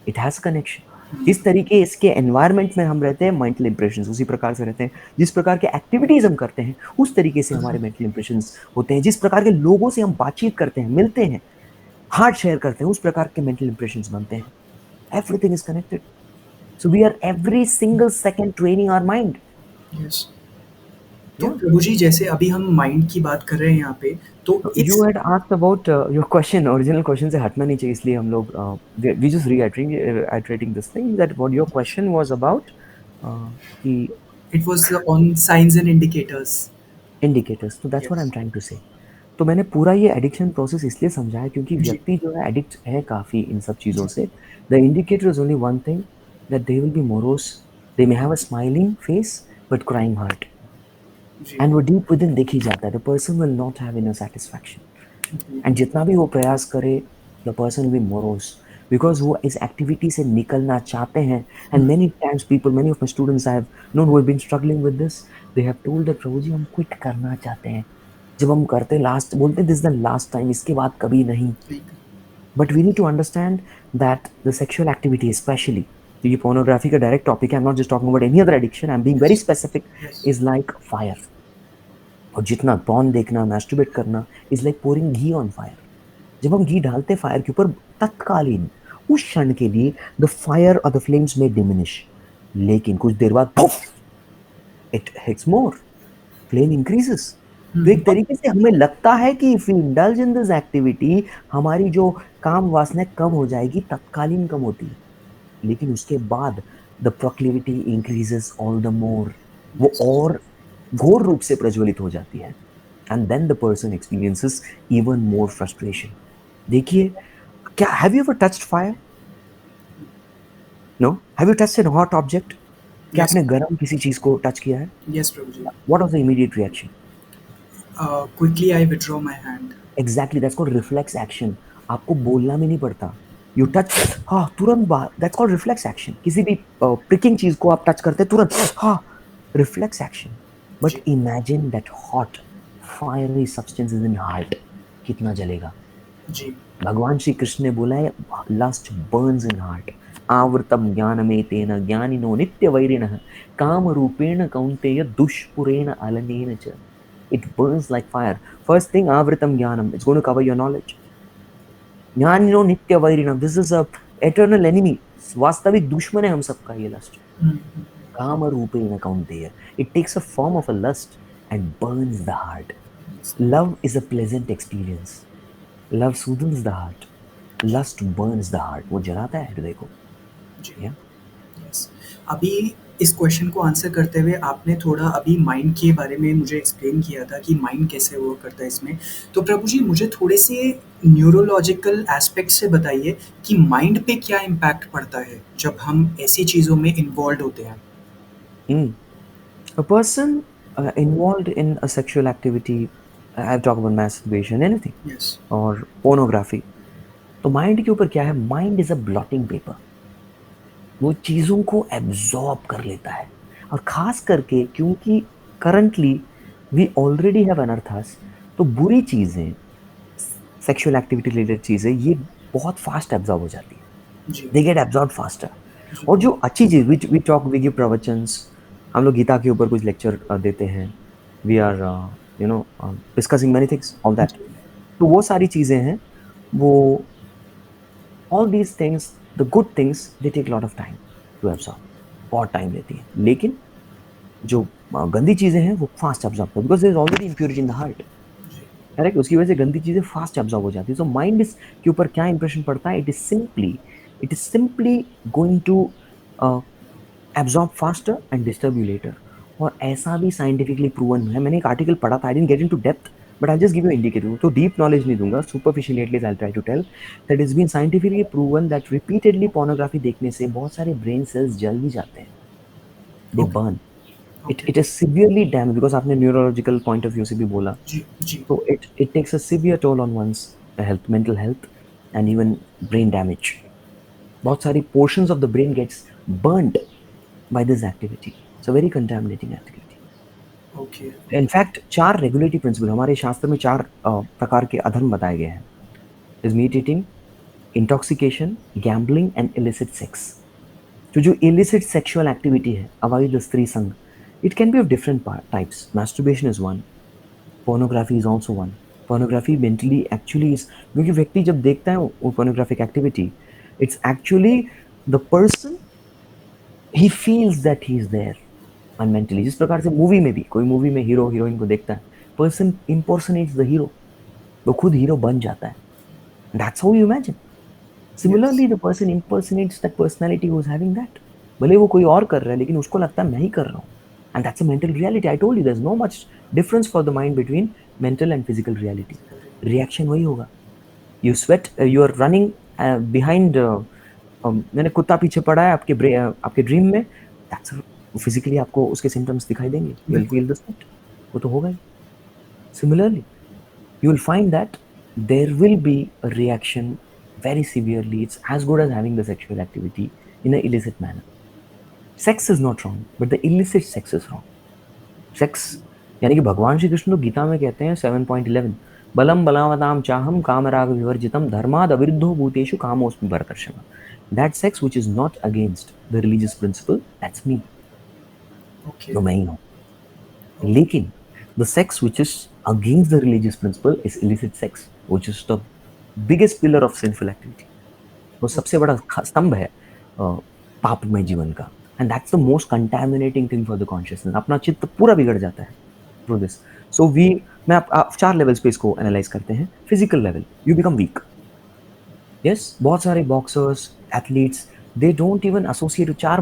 It has connection. जिस तरीके इसके एनवायरनमेंट में हम रहते हैं, मेंटल इंप्रेशंस उसी प्रकार से रहते हैं। जिस प्रकार के एक्टिविटीज हम करते हैं, उस तरीके से हमारे मेंटल इंप्रेशंस होते हैं। जिस प्रकार के लोगों से हम बातचीत करते हैं, मिलते हैं, हार्ट शेयर करते हैं, उस प्रकार के मेंटल इंप्रेशंस बनते हैं। Everything is connected. So we are every single second training our mind. Yes. तो या प्रभु जी जैसे अभी हम माइंड की बात कर रहे हैं यहाँ पे, तो you it's. Had asked about your question, original question से हटना नहीं चाहिए, इसलिए हम लोग we just reiterating this thing that what your question was about, कि it was on science and indicators. Indicators. तो that's what I am yes. Trying to say. तो मैंने पूरा ये एडिक्शन प्रोसेस इसलिए समझाया क्योंकि जी। व्यक्ति जो है एडिक्ट है काफ़ी इन सब चीज़ों से। The indicator is only one thing, that they will be morose, they may have a smiling face but crying heart. जी। एंड वो डीप विद इन देख ही जाता है, the person will not have inner satisfaction. And जितना भी वो प्रयास करे, the person will be morose, because वो इस एक्टिविटी से निकलना चाहते हैं। And many times people, many of my students I have known who have been struggling with this, they have told that प्रभु जी हम क्विट करना चाहते हैं। जब हम करते लास्ट, बोलते दिस द लास्ट टाइम, इसके बाद कभी नहीं। But we need to understand that the sexual activity specially, तो ये पोर्नोग्राफी का डायरेक्ट टॉपिक है, I am not just talking about any other addiction, I am being very specific, yes. Is like fire. और जितना porn देखना, masturbate करना is like pouring ghee on fire. जब हम घी डालते फायर के ऊपर, तत्कालीन उस क्षण के लिए द फायर और द फ्लेम्स में डिमिनिश, लेकिन कुछ देर बाद it hits more, flame increases. तो एक तरीके से हमें लगता है कि if we indulge in this activity, हमारी जो काम वासना कम हो जाएगी, तत्कालीन कम होती है, लेकिन उसके बाद the proclivity increases all the more, वो और घोर रूप से प्रज्वलित हो जाती है। And then the person experiences even more frustration. देखिए, क्या have you ever touched fire? No. Have you touched an hot object? क्या यस। आपने गर्म किसी चीज को टच किया है? यस प्रभु जी। What was the immediate reaction? Quickly I withdraw my hand. Exactly, that's called reflex action. आपको बोलना भी नहीं पड़ता, यू टच, हाँ तुरंत बाहर, दैट्स कॉल्ड रिफ्लेक्स एक्शन। किसी भी प्रिकिंग चीज को आप टच करते हैं तुरंत, हाँ, रिफ्लेक्स एक्शन। बट जी। Imagine that hot fiery substance is in heart, कितना जलेगा. जी. भगवान श्री कृष्ण ने बोला है लस्ट बर्न्स इन हार्ट. आवृतम ज्ञानमेतेन ज्ञानिनो नित्य वैरिणः काम रूपेण कौन्तेय दुष्पुरेण अलनेन च. It burns like fire. First thing, avritam jnanam. It's going to cover your knowledge. ज्ञानिनो नित्य वैरिणः. This is a eternal enemy. वास्तविक दुश्मन है हम सबका ये लस्ट. काम रूपेण कौन्तेय. It takes a form of a lust and burns the heart. Love is a pleasant experience. Love soothes the heart. Lust burns the heart. वो जलाता है हृदय को. जी. Yeah? यस. अभी इस क्वेश्चन को आंसर करते हुए आपने थोड़ा अभी माइंड के बारे में मुझे एक्सप्लेन किया था कि माइंड कैसे वर्क करता है इसमें. तो प्रभु जी मुझे थोड़े से न्यूरोलॉजिकल एस्पेक्ट से बताइए कि माइंड पे क्या इम्पैक्ट पड़ता है जब हम ऐसी चीज़ों में इन्वॉल्व होते हैं. A person involved in a sexual activity, I've talked about masturbation, anything, yes. और pornography. तो माइंड के ऊपर क्या है? Mind is a blotting paper. वो चीज़ों को एब्जॉर्ब कर लेता है. और खास करके क्योंकि करंटली वी ऑलरेडी हैव अनर्थास, तो बुरी चीज़ें, सेक्सुअल एक्टिविटी रिलेटेड चीज़ें, ये बहुत फास्ट एब्जॉर्ब हो जाती है. जी. They get absorb faster. जी. और जो अच्छी चीज़, वी टॉक, वी गिव प्रवचन्स, हम लोग गीता के ऊपर कुछ लेक्चर देते हैं. We are discussing many things, all that. तो वो सारी चीज़ें हैं, वो all these things, the good things, they take a lot of time to absorb. बहुत टाइम लेती है. लेकिन जो गंदी चीज़ें हैं वो फास्ट एब्जॉर्ब करती है, because there is already impurity in the heart. Correct. उसकी वजह से गंदी चीज़ें फास्ट एब्जॉर्ब हो जाती है. सो माइंड के ऊपर क्या इंप्रेशन पड़ता है? It is simply going to absorb faster and disturb you later. और ऐसा भी साइंटिफिकली प्रूवन है. मैंने एक आर्टिकल पढ़ा था, I didn't get into depth, but I'll just give you an indicator. तो deep knowledge नहीं दूंगा, superficially at least I'll try to tell that it's been scientifically proven that repeatedly pornography देखने से बहुत सारे brain cells जल भी जाते हैं. They Okay. burn. Okay. It is severely damaged, because आपने neurological point of view से भी बोला. जी. जी. So it takes a severe toll on one's health, mental health, and even brain damage. बहुत सारी portions of the brain gets burnt by this activity. It's a very contaminating activity. Okay. In fact 4 regulatory principle हमारे शास्त्र में 4 प्रकार के अधर्म बताए गए हैं. Is meat eating, intoxication, gambling and illicit sex. जो इलिसिट सेक्सुअल एक्टिविटी है, अवैध स्त्री संग, it can be of different types. Masturbation is one. Pornography is also one. Pornography mentally actually is, क्योंकि व्यक्ति जब देखता है वो pornographic activity, it's actually the person, he feels that he is there mentally. जिस प्रकार से मूवी में भी, कोई मूवी में हीरो हीरोइन को देखता है, पर्सन इम्पर्सनेट्स द हीरो, वो खुद हीरो बन जाता है. That's how you imagine. Similarly the person impersonates that personality who is having that. भले वो कोई और कर रहा है, लेकिन उसको लगता है मैं ही कर रहा हूँ. And that's a mental reality. I told you there is no much difference for the mind between mental and physical reality. Reaction वही होगा. You sweat, you are running behind, मैंने कुत्ता पीछे पड़ा है आपके ड्रीम में, दैट्स फिजिकली आपको उसके सिम्टम्स दिखाई देंगे. You will feel the sweat. वो तो होगा ही. Similarly you will find that there will be a reaction very severely. It's as good as having the sexual activity in an illicit manner. Sex is not wrong, but the illicit sex is wrong. Sex, यानी कि भगवान श्री कृष्ण तो गीता में कहते हैं 7.11, बलम बलावताम चाहम कामराग विवर्जितम धर्माद अविरुद्धो भूतेषु कामोऽस्मि भरतर्षभ. That sex which is not against the religious principle, that's me. Okay. तो मैं ही हूँ. लेकिन the sex which is against the religious principle is illicit sex, which is the biggest pillar of sinful activity. वो सबसे बड़ा स्तंभ है पापमय जीवन का. And that's the most contaminating thing for the consciousness. अपना चित्त पूरा बिगड़ जाता है through this. So मैं आप 4 लेवल्स पे इसको एनालाइज करते हैं. Physical level, you become weak. Yes, बहुत सारे boxers, athletes, they don't even associate 3-4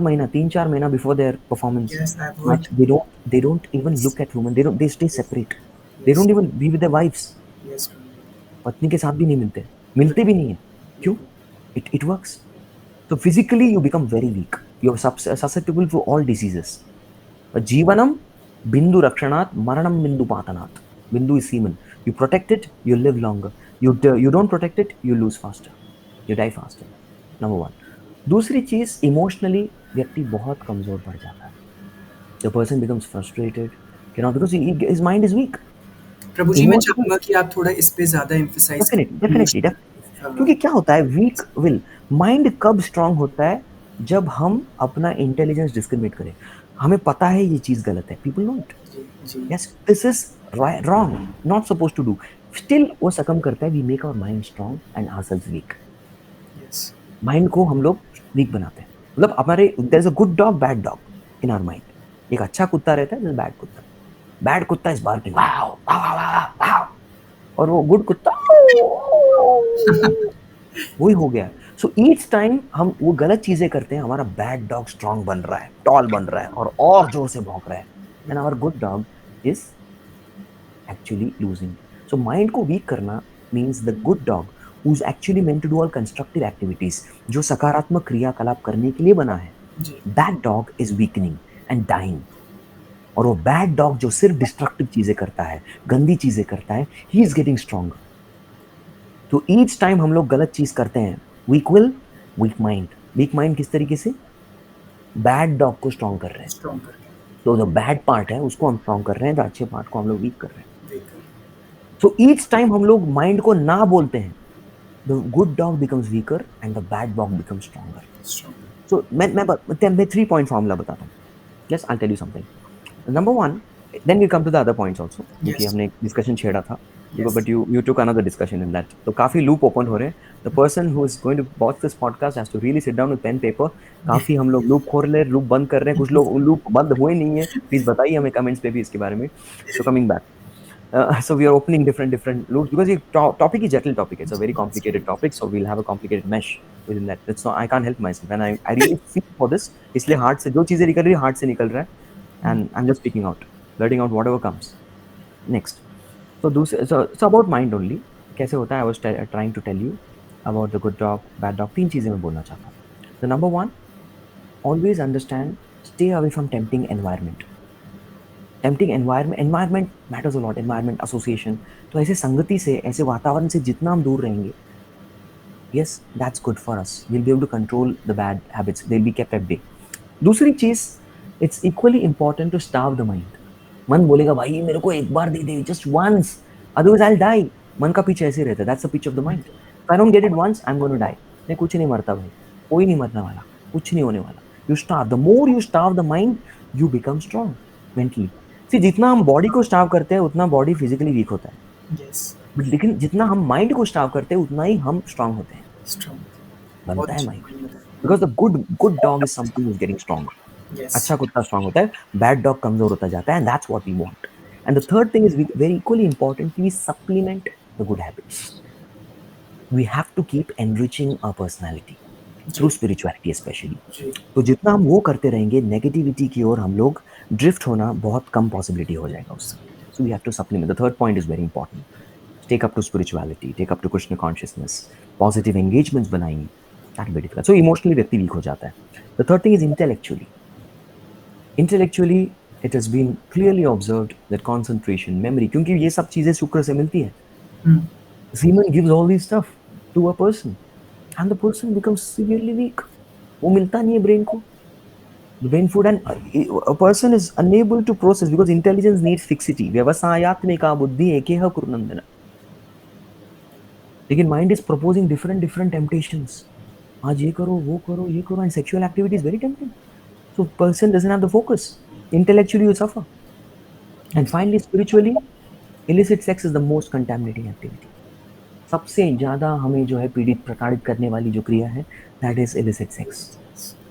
महीना before their performance Yes, I've heard. match. They don't even look at women. They stay separate. They Yes. don't even be with their wives. Yes. पत्नी के साथ भी नहीं मिलते भी नहीं है. क्यों? It works. So physically you become very weak. You are susceptible to all diseases. जीवनम बिंदु रक्षणात् मरणम बिंदु पातनात्. बिंदु is semen. You protect it, you live longer. You don't protect it, you lose faster. You die faster. Number 1. दूसरी चीज, emotionally व्यक्ति बहुत कमजोर पड़ जाता है. The person becomes frustrated, because his mind is weak. प्रभु जी, मैं इमोशनल चाहूँगा कि आप थोड़ा इस पे ज़्यादा एम्फसाइज़ डेफिनेटली करें डेफिनेटली इमोशनल क्योंकि क्या होता है वीक विल माइंड कब स्ट्रांग होता है जब हम अपना इंटेलिजेंस डिस्क्रिमिनेट करें हमें पता है ये चीज गलत है पीपल नो इट जी, जी, yes this is wrong not suppose to do still वो सकम करता है we make our mind strong and ourselves weak yes, mind को हम लोग वीक बनाते हैं मतलब हमारे there is a good dog bad dog in our mind एक अच्छा कुत्ता रहता है बैड कुत्ता इज बार्किंग वाओ वाओ वाओ वाओ और वो गुड कुत्ता वही हो गया सो ईच टाइम हम वो गलत चीजें करते हैं हमारा बैड डॉग स्ट्रांग बन रहा है टॉल बन रहा है और जोर से भौंक रहा है and our good dog is actually losing so माइंड को वीक करना means the good dog who is actually meant to do all constructive activities जो सकारात्मक क्रियाकलाप करने के लिए बना है जी, that dog is weakening and dying और वो बैड डॉग जो सिर्फ डिस्ट्रक्टिव चीजें करता है गंदी चीजें करता है ही इज गेटिंग स्ट्रॉन्गर तो ईच टाइम हम लोग गलत चीज करते हैं वीक विल वीक माइंड किस तरीके से बैड डॉग को स्ट्रॉन्ग कर रहे हैं स्ट्रॉन्ग करके तो जो बैड पार्ट है उसको हम स्ट्रॉन्ग कर रहे हैं जो अच्छे पार्ट को हम लोग वीक कर रहे हैं देखकर सो ईच टाइम हम लोग माइंड को ना बोलते हैं the good dog becomes weaker and the bad dog becomes stronger strong so मैं 3 पॉइंट फॉर्मूला बताता हूँ yes I tell you something number one then we come to the other points also क्योंकि yes, हमने discussion छेड़ा था yes, but you took another discussion in that तो काफी loop open हो रहे हैं the person who is going to watch this podcast has to really sit down with pen paper काफी हम लोग लूप खोल रहे हैं लूप बंद कर रहे हैं कुछ लोग लूप बंद हुए नहीं है प्लीज बताइए हमें कमेंट्स पे भी इसके बारे में so coming back so we are opening different loops because the topic is jatl topic it's a very complicated topic so we'll have a complicated mesh within that that's not I can't help myself and I really feel for this इसलिए heart से जो चीजें निकल रही है heart से निकल रहा है and I'm just speaking out letting out whatever comes next so दूसरे so about mind only कैसे होता है I was trying to tell you about the good dog bad dog तीन चीजें मैं बोलना चाहता हूँ so number one always understand stay away from tempting environment environment matters a lot environment association तो ऐसे संगति से ऐसे वातावरण से जितना हम दूर रहेंगे yes that's good for us will be able to control the bad habits they will be kept at bay दूसरी चीज it's equally important to starve the mind मन बोलेगा भाई मेरे को एक बार दे दे just once otherwise I will die मन का पीछे ऐसे रहता है that's the pitch of the mind I don't get it once I am going to die नहीं कुछ नहीं मरता भाई कोई नहीं मरने वाला कुछ नहीं होने वाला you starve the more you starve the mind you become strong mentally see जितना हम बॉडी को स्टार्व करते हैं उतना बॉडी फिजिकली वीक होता है यस, बट लेकिन जितना हम माइंड को स्टार्व करते हैं उतना ही हम स्ट्रांग होते हैं स्ट्रॉन्ग बहुत बनता है अच्छी माइंड बात बताई because the good dog is something is getting strong yes, अच्छा कुत्ता स्ट्रांग होता है बैड डॉग कमजोर होता जाता है and that's what we want and the third thing is very equally important कि we supplement the good habits we have to keep enriching our personality through जी, स्पिरिचुअलिटी स्पेशली जी, तो जितना हम वो करते रहेंगे नेगेटिविटी की ओर हम लोग ड्रिफ्ट होना बहुत कम पॉसिबिलिटी हो जाएगा उससे so we have to supplement the third point is very important take up to spirituality take up to Krishna consciousness positive engagements बनाइए that will be difficult so emotionally व्यक्ति वीक हो जाता है the third thing is intellectually it has been clearly observed that concentration memory क्योंकि ये सब चीजें शुक्र से मिलती है हुँ, Semen gives all this stuff to a person and the person becomes severely weak वो मिलता नहीं है ब्रेन को the brain food and a person is unable to process because intelligence needs fixity व्यवसायात्मिका बुद्धि एकेह कुरुनंदन लेकिन mind is proposing different temptations आज ये करो and sexual activity is very tempting so person doesn't have the focus intellectually you suffer and finally spiritually illicit sex is the most contaminating activity सबसे ज्यादा हमें जो है पीड़ित प्रताड़ित करने वाली जो क्रिया है that is illicit sex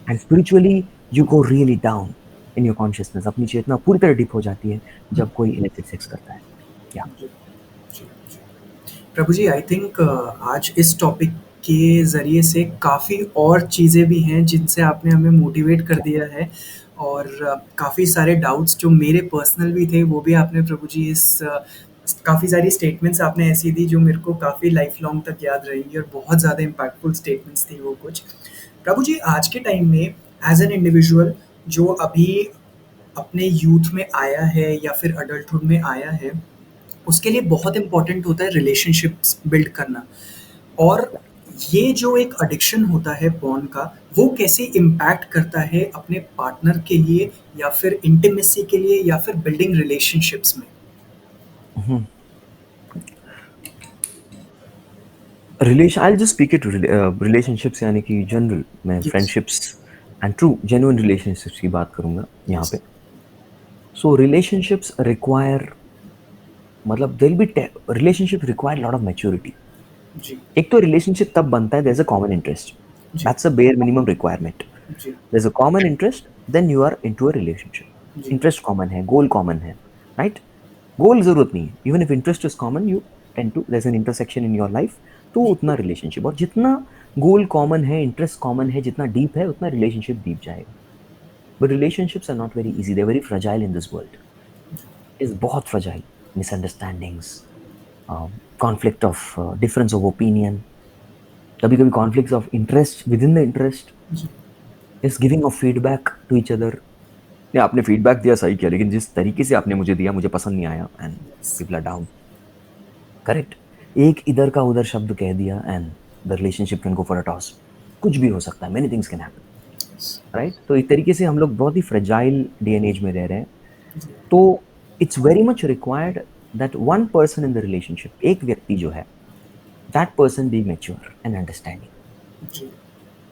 and spiritually you go really down in your consciousness अपनी चेतना पूरी तरह डिप हो जाती है जब कोई इलेक्ट्रिक सेक्स करता है या जी, जी, जी। प्रभु जी, आई थिंक आज इस टॉपिक के ज़रिए से काफ़ी और चीज़ें भी हैं जिनसे आपने हमें मोटिवेट कर दिया है और काफ़ी सारे डाउट्स जो मेरे पर्सनल भी थे वो भी आपने प्रभु जी काफ़ी सारी स्टेटमेंट्स आपने ऐसी दी जो मेरे को काफ़ी लाइफ लॉन्ग तक याद रहेंगी और बहुत ज़्यादा इम्पैक्टफुल स्टेटमेंट्स थी वो कुछ। प्रभु जी, आज के टाइम में एज़ एन इंडिविजुअल जो अभी अपने यूथ में आया है या फिर अडल्टहुड में आया है, उसके लिए बहुत इम्पोर्टेंट होता है रिलेशनशिप्स बिल्ड करना और ये जो एक एडिक्शन होता है पॉर्न का, वो कैसे इम्पैक्ट करता है अपने पार्टनर के लिए या फिर इंटीमेसी के लिए या फिर बिल्डिंग रिलेशनशिप्स में? Relation I just speak it relationships यानी कि जनरल मैं yes. Friendships and true genuine relationships की बात करूंगा यहाँ यस। पे. सो रिलेशनशिप्स रिक्वायर मतलब there be relationship require lot of maturity. जी। एक तो रिलेशनशिप तब बनता है there is a common interest. जी। That's a bare minimum requirement. जी। There is a common interest then you are into a relationship. Ji. Interest common है, goal common है, राइट. गोल जरूरत नहीं है, even if interest is common you tend to there is an intersection in your life. तो उतना relationship, और जितना goal common है, इंटरेस्ट कॉमन है, जितना डीप है उतना रिलेशनशिप डीप जाएगा. But relationships are not very easy, they are very fragile in this world. Is बहुत fragile. Misunderstandings, conflict of difference of opinion, कभी कभी conflict of interest within the interest, जी। Is giving of feedback to each other. आपने feedback दिया सही किया, लेकिन जिस तरीके से आपने मुझे दिया मुझे पसंद नहीं आया, and yes. People are down. Correct. एक इधर का उधर शब्द कह दिया and the relationship can go for a toss. कुछ भी हो सकता है, many things can happen, yes. Right. तो एक तरीके से हम लोग बहुत ही फ्रेजाइल डे एंड एज में रह रहे हैं. जी। तो it's very much required that one person in the relationship, एक व्यक्ति जो है, that person B mature and understanding. जी।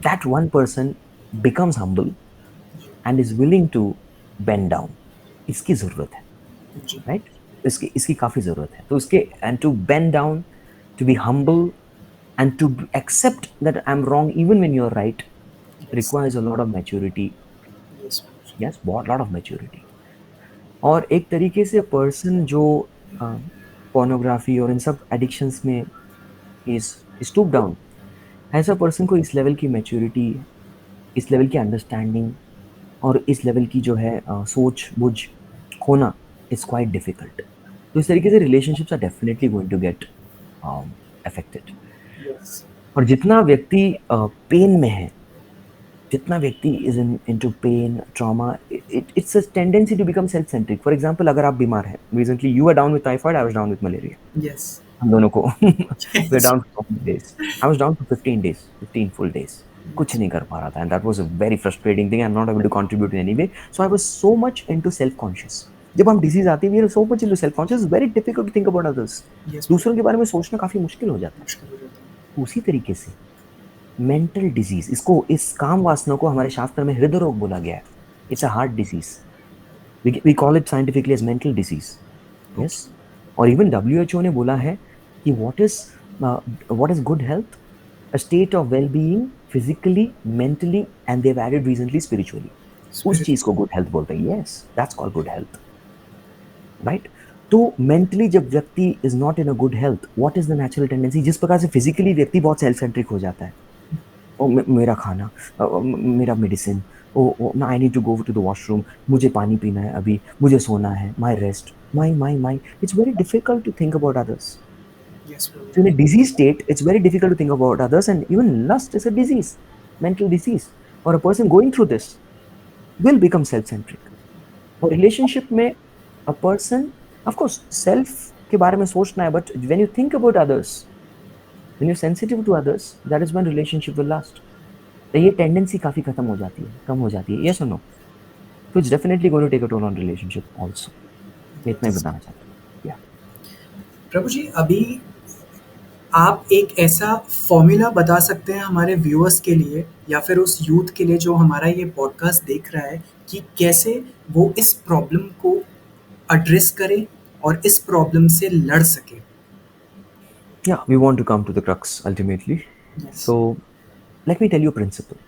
That one person becomes humble जी। And is willing to bend down. इसकी जरूरत है, जी। राइट. इसकी इसकी काफी जरूरत है. तो इसके and to bend down, to be humble and to accept that I'm wrong even when you're right yes. requires a lot of maturity. Yes. Yes, बहुत lot of maturity. और एक तरीके से पर्सन जो पोर्नोग्राफी और इन सब एडिक्शंस में is stoop down, ऐसा पर्सन को इस लेवल की मैच्योरिटी, इस लेवल की अंडरस्टैंडिंग और इस लेवल की जो है सोच बुझ खोना इज क्वाइट डिफिकल्ट. तो इस तरीके से relationships are definitely going to get affected. Yes. और जितना व्यक्ति पेन में है, जितना व्यक्ति is into pain trauma, it's a tendency to become self centric. For example, अगर आप बीमार हैं, recently you are down with typhoid, I was down with malaria. Yes. हम दोनों को we are yes. Down for 4 days. I was down for 15 days, 15 full days. कुछ नहीं कर पा रहा था, and that was a very frustrating thing. I am not able to contribute in any way. So I was so much into self conscious. जब हम disease आती है, we are so much into self conscious, very difficult to think about others. Yes. दूसरों के बारे में सोचना काफी मुश्किल हो जाता मुश्किल हो जाता है। है. उसी तरीके से मेंटल डिजीज, इसको, इस काम वासना को हमारे शास्त्र में हृदय रोग बोला गया है. It's a heart disease. We call it scientifically as mental disease. Yes. और इवन WHO ने बोला है कि what is good health, a state of well being physically, mentally and they have added recently spiritually. उस चीज को good health बोलते हैं. Yes, that's called good health, right. तो मेंटली जब व्यक्ति is not in a good health, what is the natural tendency? जिस प्रकार से फिजिकली व्यक्ति बहुत सेल्फ सेंट्रिक हो जाता है, ओ मेरा खाना, मेरा मेडिसिन, ओ ना, I need to go to the washroom, मुझे पानी पीना है अभी, मुझे सोना है, my rest, my. It's very difficult to think about others. Yes So in प्रभु। a disease state, it's very difficult to think about others, and even lust is a disease, mental disease. Or a person going through this will become self-centric. और relationship में a person, of course, self के बारे में सोचना है, but when you think about others, when you're sensitive to others, that is when relationship will last. तो ये tendency काफी खत्म हो जाती है, कम हो जाती है. Yes or no? So it's definitely going to take a toll on relationship also. मैं इतना ही बताना चाहता हूँ. Yeah. प्रभु जी, अभी आप एक ऐसा फ़ॉर्मूला बता सकते हैं हमारे व्यूअर्स के लिए या फिर उस यूथ के लिए जो हमारा ये पॉडकास्ट देख रहा है, कि कैसे वो इस प्रॉब्लम को एड्रेस करे और इस प्रॉब्लम से लड़ सके? Yeah, we want to come to the crux ultimately. Yes. So let me tell you a principle.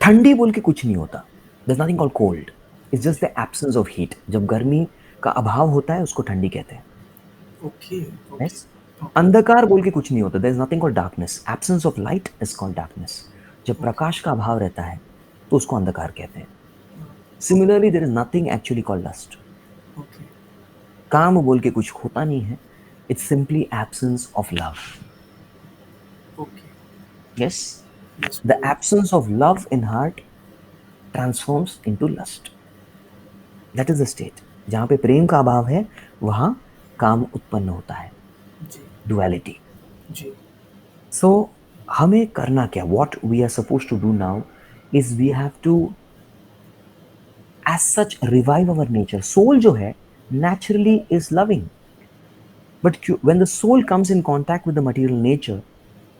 ठंडी बोल के कुछ नहीं होता. There's nothing called cold. It's just the absence of heat. जब गर्मी का अभाव होता है उसको ठंडी कहते हैं. ओके। ओके। Yes? अंधकार बोल के कुछ नहीं होता. There's nothing called darkness. Absence of light is called darkness. जब प्रकाश का अभाव रहता है तो उसको अंधकार कहते हैं. Similarly, there is nothing actually called lust. Okay. काम बोल के कुछ होता नहीं है. It's simply absence of love. Okay. Yes? Yes The Prabhu. absence of love in heart transforms into lust. That is the state. जहाँ पे प्रेम का अभाव है वहाँ काम उत्पन्न होता है. जी। Duality. जी। So हमें करना क्या? What we are supposed to do now is we have to as such revive our nature. Soul जो है naturally is loving. But when the soul comes in contact with the material nature,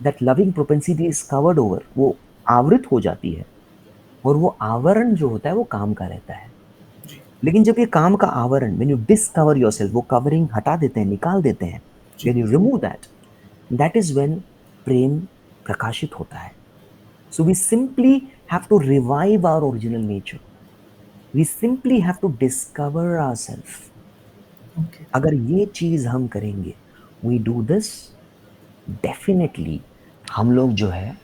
that loving propensity is covered over, वो आवृत हो जाती है, और वो आवरण जो होता है वो काम का रहता है। जी, लेकिन जब ये काम का आवरण, when you discover yourself, वो कवरिंग हटा देते हैं, निकाल देते हैं, जी, when you remove that is when प्रेम प्रकाशित होता है। So we simply have to revive our original nature. We simply have to discover ourselves. Okay, अगर ये चीज हम करेंगे, we do this, definitely हम लोग जो है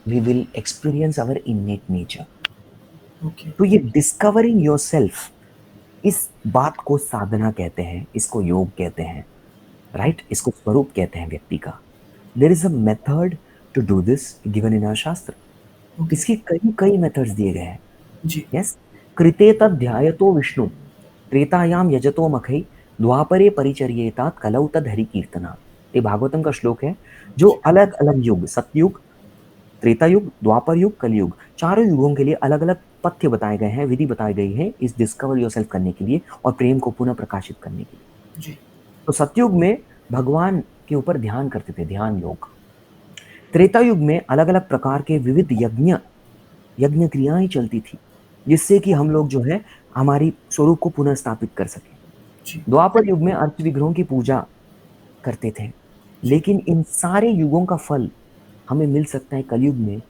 we will experience our innate nature. Okay, तो ये discovering yourself, इस बात को साधना कहते हैं, इसको योग कहते हैं, राइट? इसको स्वरूप कहते हैं व्यक्ति का। There is a method to do this given in our शास्त्र। ओके, इसके कई कई मेथड्स दिए गए हैं। जी, यस, कृते तद ध्यायतो विष्णु त्रेतायाम यजतो मखै द्वापरे परिचर्येतात कलौ तद हरि कीर्तना। ये भागवतम का श्लोक है, जो जी, अलग अलग युग, सतयुग, त्रेता युग, द्वापर युग, कलयुग, चारों युगों के लिए अलग अलग पथ्य बताए गए हैं, विधि बताई गई है इस डिस्कवर योरसेल्फ करने के लिए और प्रेम को पुनः प्रकाशित करने के लिए। जी, तो सतयुग में भगवान के ऊपर ध्यान करते थे, ध्यान योग। त्रेता युग में अलग अलग प्रकार के विविध यज्ञ यज्ञ क्रियाएं चलती थी, जिससे कि हम लोग जो है हमारी स्वरूप को पुनः स्थापित कर सके। जी, द्वापर युग में अर्थ विग्रहों की पूजा करते थे। जी, लेकिन इन सारे युगों का फल हमें मिल सकता है कलयुग में,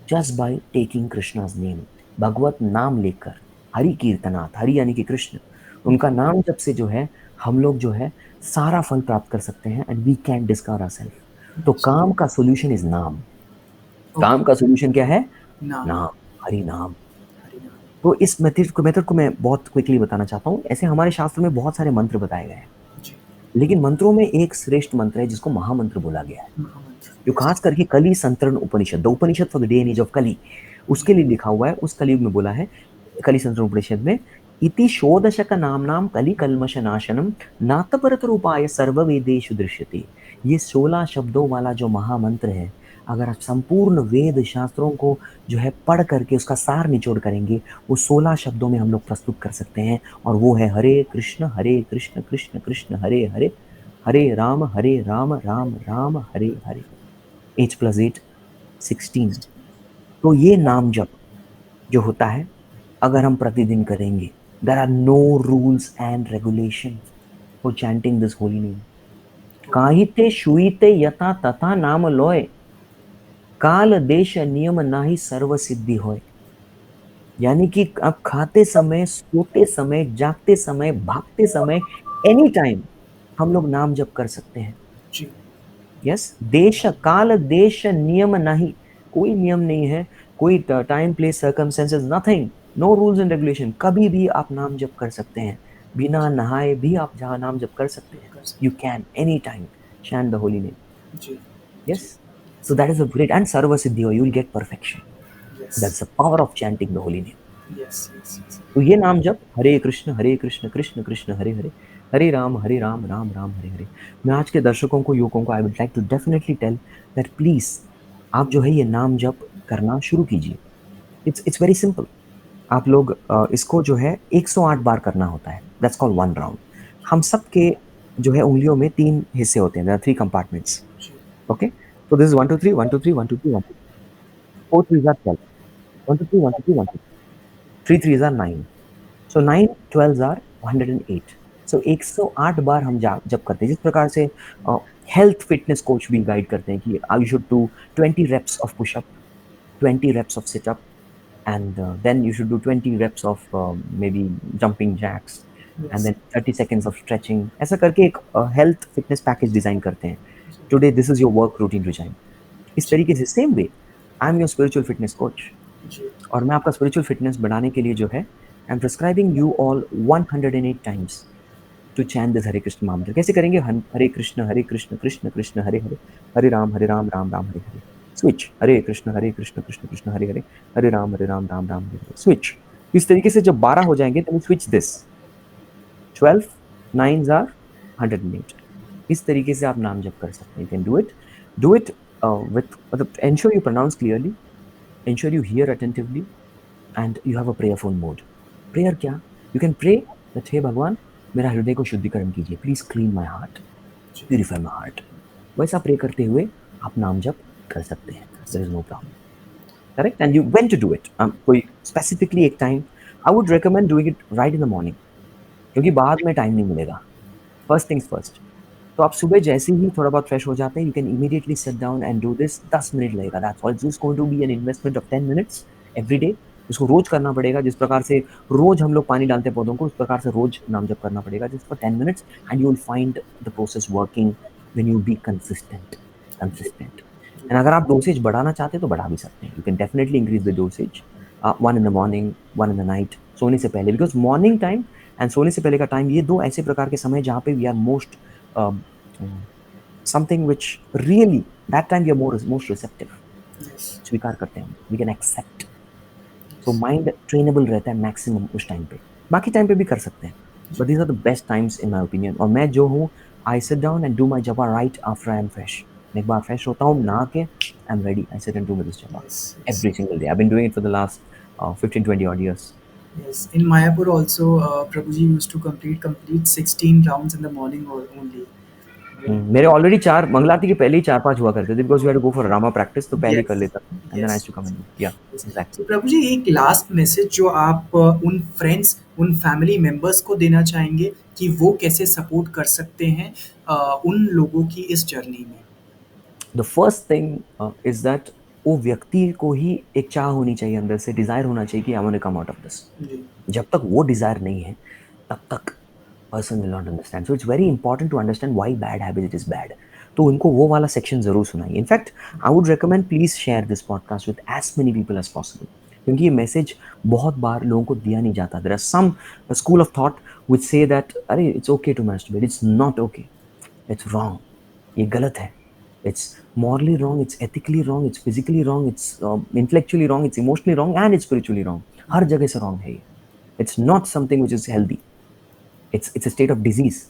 just by taking Krishna's name, भगवत नाम लेकर, हरि कीर्तनाथ, हरि यानी कि कृष्ण, ओके, उनका नाम जब से जो है हम लोग जो है सारा फल प्राप्त कर सकते हैं, and we can discover ourself. तो यस, काम का सॉल्यूशन इज नाम। ओके, काम का सॉल्यूशन क्या है? नाम, नाम, हरि नाम। हरि नाम, तो इस मेथड को मैं बहुत क्विकली बताना चाहता हूँ। ऐसे हमारे शास्त्र में बहुत सारे मंत्र बताए गए हैं, जी, लेकिन मंत्रों में एक श्रेष्ठ मंत्र है जिसको महामंत्र बोला गया है, महामंत्र, जो यस, खास करके Kali Santarana Upanishad, the Upanishad for the day and age of Kali, जी, उसके लिए लिखा हुआ है। उस कलयुग में बोला है, कली संतरण उपनिषद में, इति षोडशक नामनाम कलि कल्मष नाशनम नातपरत रूपाय सर्व वेदेषु दृश्यते। ये 16 शब्दों वाला जो महामंत्र है, अगर आप संपूर्ण वेद शास्त्रों को जो है पढ़ करके उसका सार निचोड़ करेंगे, वो 16 शब्दों में हम लोग प्रस्तुत कर सकते हैं। और वो है हरे कृष्ण कृष्ण कृष्ण हरे हरे, हरे राम राम राम हरे हरे। 8 + 8 16। तो ये नाम जप जो होता है, अगर हम प्रतिदिन करेंगे, there are no rules and regulation for chanting this holy name. काहिते शुईते यथा तथा नाम लोय, काल देश नियम नाही सर्व सिद्धि होय। यानी कि आप खाते समय, सोते समय, जागते समय, भागते समय, एनी टाइम हम लोग नाम जप कर सकते हैं। जी, यस, देश काल देश नियम नहीं, कोई नियम नहीं है, कोई time place circumstances, nothing, no rules and regulation. कभी भी आप नाम जप कर सकते हैं, बिना नहाए भी आप जहाँ नाम जप कर सकते हैं। कर यू सकते can any time chant the holy name. हैं, जी, Yes, जी, so that is a great, and sarva siddhi, you will get perfection. Yes, That's the power of chanting the holy name. Yes, yes, yes, तो ये नाम जप, हरे कृष्ण कृष्ण कृष्ण हरे हरे, हरे राम राम राम हरे हरे। मैं आज के दर्शकों को, युवकों को, I would like to definitely tell that please आप जो है ये नाम जप करना शुरू कीजिए। It's very simple. आप लोग इसको जो है 108 बार करना होता है, दैट्स कॉल्ड 1 राउंड। हम सब के जो है उंगलियों में 3 हिस्से होते हैं, देयर आर 3 कंपार्टमेंट्स। जी, okay, so this is 1 2 3 1 2 3 1 2 3 1 2 4 3 are 12, 1 2 3 1 2 3 1 2 3 3 are 9, so 9 12 are 108। So 108 बार हम जब करते हैं, जिस प्रकार से हेल्थ फिटनेस कोच भी गाइड करते हैं कि you should do 20 reps of pushup, 20 reps of situp, and then you should do 20 reps of maybe jumping jacks, and yes, then 30 seconds of stretching। ऐसा करके एक हेल्थ फिटनेस पैकेज डिजाइन करते हैं। Today this is your work routine design. इस जी, तरीके से same way I am your spiritual fitness coach, जी, और मैं आपका स्पिरिचुअल फिटनेस बढ़ाने के लिए जो है I am prescribing you all 108 times to chant this Hare Krishna mahamantra. कैसे करेंगे? हरे कृष्ण कृष्ण कृष्ण हरे हरे, हरे राम राम राम हरे हरे। स्विच, हरे कृष्ण कृष्ण कृष्ण हरे हरे, हरे राम राम राम हरे हरे। स्विच। इस तरीके से जब 12 हो जाएंगे तो स्विच दिस, 12 नाइन्स आर 108। इस तरीके से आप नाम जप कर सकते हैं। You can do it with, मतलब ensure you pronounce clearly, ensure you hear attentively, and you have a prayerful mode. Prayer क्या? यू कैन प्रे दैट हे भगवान, मेरा हृदय को शुद्धिकरण कीजिए, please clean my heart. Purify my heart. वैसा प्रे करते हुए आप नाम जप कर सकते हैं, there is no problem. Correct? And you when to do it, कोई स्पेसिफिकली एक time, I would recommend doing it right in the morning, क्योंकि बाद में टाइम नहीं मिलेगा। First things first. तो आप सुबह जैसे ही थोड़ा बहुत फ्रेश हो जाते हैं, you can immediately sit down and do this. 10 minute लगेगा, that's all. It's just going to be an investment of 10 minutes every day. इसको रोज करना पड़ेगा, जिस प्रकार से रोज हम लोग पानी डालते हैं पौधों को, उस प्रकार से रोज नाम जप करना पड़ेगा, just for 10 minutes, and you will find the process working when you be consistent. And अगर आप डोसेज बढ़ाना चाहते हैं तो बढ़ा भी सकते हैं। You can definitely increase the dosage, 1 in the morning, 1 in the night, सोने से पहले, बिकॉज मॉर्निंग टाइम एंड सोने से पहले का टाइम, ये दो ऐसे प्रकार के समय जहाँ पे we are most something which really that time we are most receptive, स्वीकार करते हैं, we can accept, so mind trainable रहता है maximum उस टाइम पे। बाकी टाइम पे भी कर सकते हैं, but these are the best times in my opinion। और मैं जो हूँ, I sit down and do my japa right after I am fresh। मैं एक बार फ्रेश होता हूँ, नहा के I'm ready, I sit and do my japa every single day। I've been doing it for the last 15-20 odd years। Yes, in Mayapur also, Prabhuji used to complete 16 rounds in the morning only. मेरे already 4 मंगलाती के पहले ही 4-5 हुआ करते थे, because we had to go for Rama practice, तो पहले ही कर लेता था, and then I used to come in. Yeah exactly. तो प्रभु जी, एक लास्ट मैसेज जो आप उन फ्रेंड्स, उन फैमिली मेंबर्स को देना चाहेंगे कि वो कैसे सपोर्ट कर सकते हैं उन लोगों की इस जर्नी में? The first thing is that वो व्यक्ति को ही एक चाह होनी चाहिए अंदर से, डिजायर होना चाहिए कि I want to come out of this. जी, जब तक वो डिजायर नहीं है, तब तक person will not understand. So it's very important to understand why bad habit is bad. तो उनको वो वाला सेक्शन जरूर सुनाइए। In fact I would recommend please share this podcast with as many people as possible, क्योंकि ये मैसेज बहुत बार लोगों को दिया नहीं जाता। There are some school of thought which से दैट अरे it's okay to masturbate, it's not okay, it's wrong, ये गलत है। It's morally wrong, it's ethically wrong, it's physically wrong, it's intellectually wrong, it's emotionally wrong, and it's spiritually wrong। हर जगह से wrong है ये। It's not something which is healthy, it's a state of disease।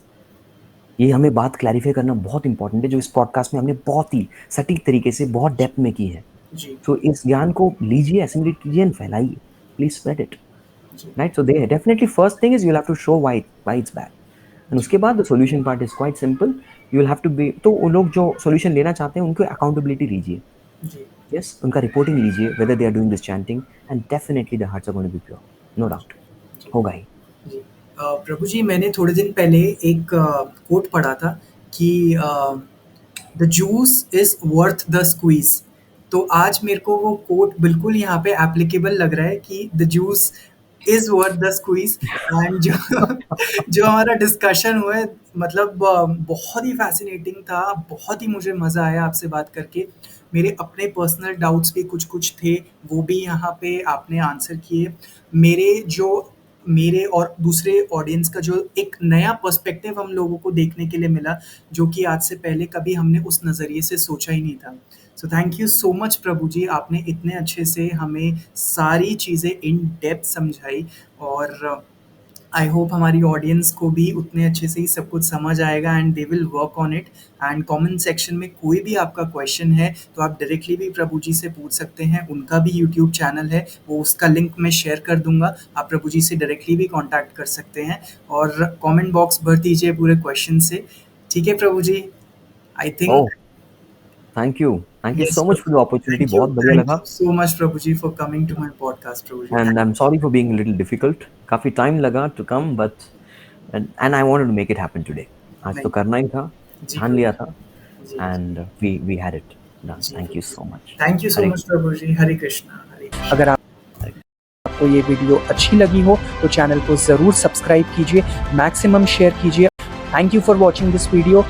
ये हमें बात clarify करना बहुत important है, जो इस पॉडकास्ट में हमने बहुत ही सटीक तरीके से, बहुत डेप्थ में की है। जी, तो इस ज्ञान को लीजिए, असेंबली कीजिए एंड फैलाइए, प्लीज स्प्रेड इट, जी, right? So they definitely first thing is you have to show why it's bad, and उसके बाद the solution part is quite simple. You will have to be, तो वो लोग जो solution लेना चाहते हैं उनको अकाउंटेबिलिटी लीजिए। जी, यस, उनका रिपोर्टिंग लीजिए whether they are doing this chanting, and definitely the hearts are going to be pure, no doubt, होगा ही। जी। प्रभु जी, मैंने थोड़े दिन पहले एक कोट पढ़ा था कि the juice is worth the squeeze. तो आज मेरे को वो कोट बिल्कुल यहाँ पे एप्लीकेबल लग रहा है कि the juice is worth the squeeze. And जो जो हमारा डिस्कशन हुआ है, मतलब बहुत ही फैसिनेटिंग था, बहुत ही मुझे मज़ा आया आपसे बात करके। मेरे अपने पर्सनल डाउट्स भी कुछ कुछ थे, वो भी यहाँ पे आपने आंसर किए। मेरे और दूसरे ऑडियंस का जो एक नया पर्सपेक्टिव हम लोगों को देखने के लिए मिला, जो कि आज से पहले कभी हमने उस नज़रिए से सोचा ही नहीं था। So thank you so much प्रभु जी, आपने इतने अच्छे से हमें सारी चीज़ें इन डेप्थ समझाई, और आई होप हमारी ऑडियंस को भी उतने अच्छे से ही सब कुछ समझ आएगा and they will work on it. And comment section में कोई भी आपका क्वेश्चन है तो आप डायरेक्टली भी प्रभु जी से पूछ सकते हैं। उनका भी यूट्यूब चैनल है, वो उसका लिंक मैं शेयर कर दूंगा, आप प्रभु जी से डायरेक्टली भी कांटेक्ट कर सकते हैं, और कमेंट बॉक्स भर दीजिए पूरे क्वेश्चन से। ठीक है प्रभु जी, I think. Oh, thank you Yes, so much for the opportunity, thank you. बहुत बढ़िया Thank लगा। you so much, Prabhuji, for coming to my podcast, Prabhuji. And I am sorry for being little difficult, काफी time लगा to come, but and I wanted to make it happen today. आज तो नहीं, करना ही था, जी ठान लिया था, जी, and we had it done. जी, thank you so much. Thank you so Hare much प्रभुजी। हरे कृष्णा, हरे कृष्णा। अगर आपको ये वीडियो अच्छी लगी हो तो चैनल को ज़रूर सब्सक्राइब कीजिए, मैक्सिमम शेयर कीजिए। Thank you for watching this video.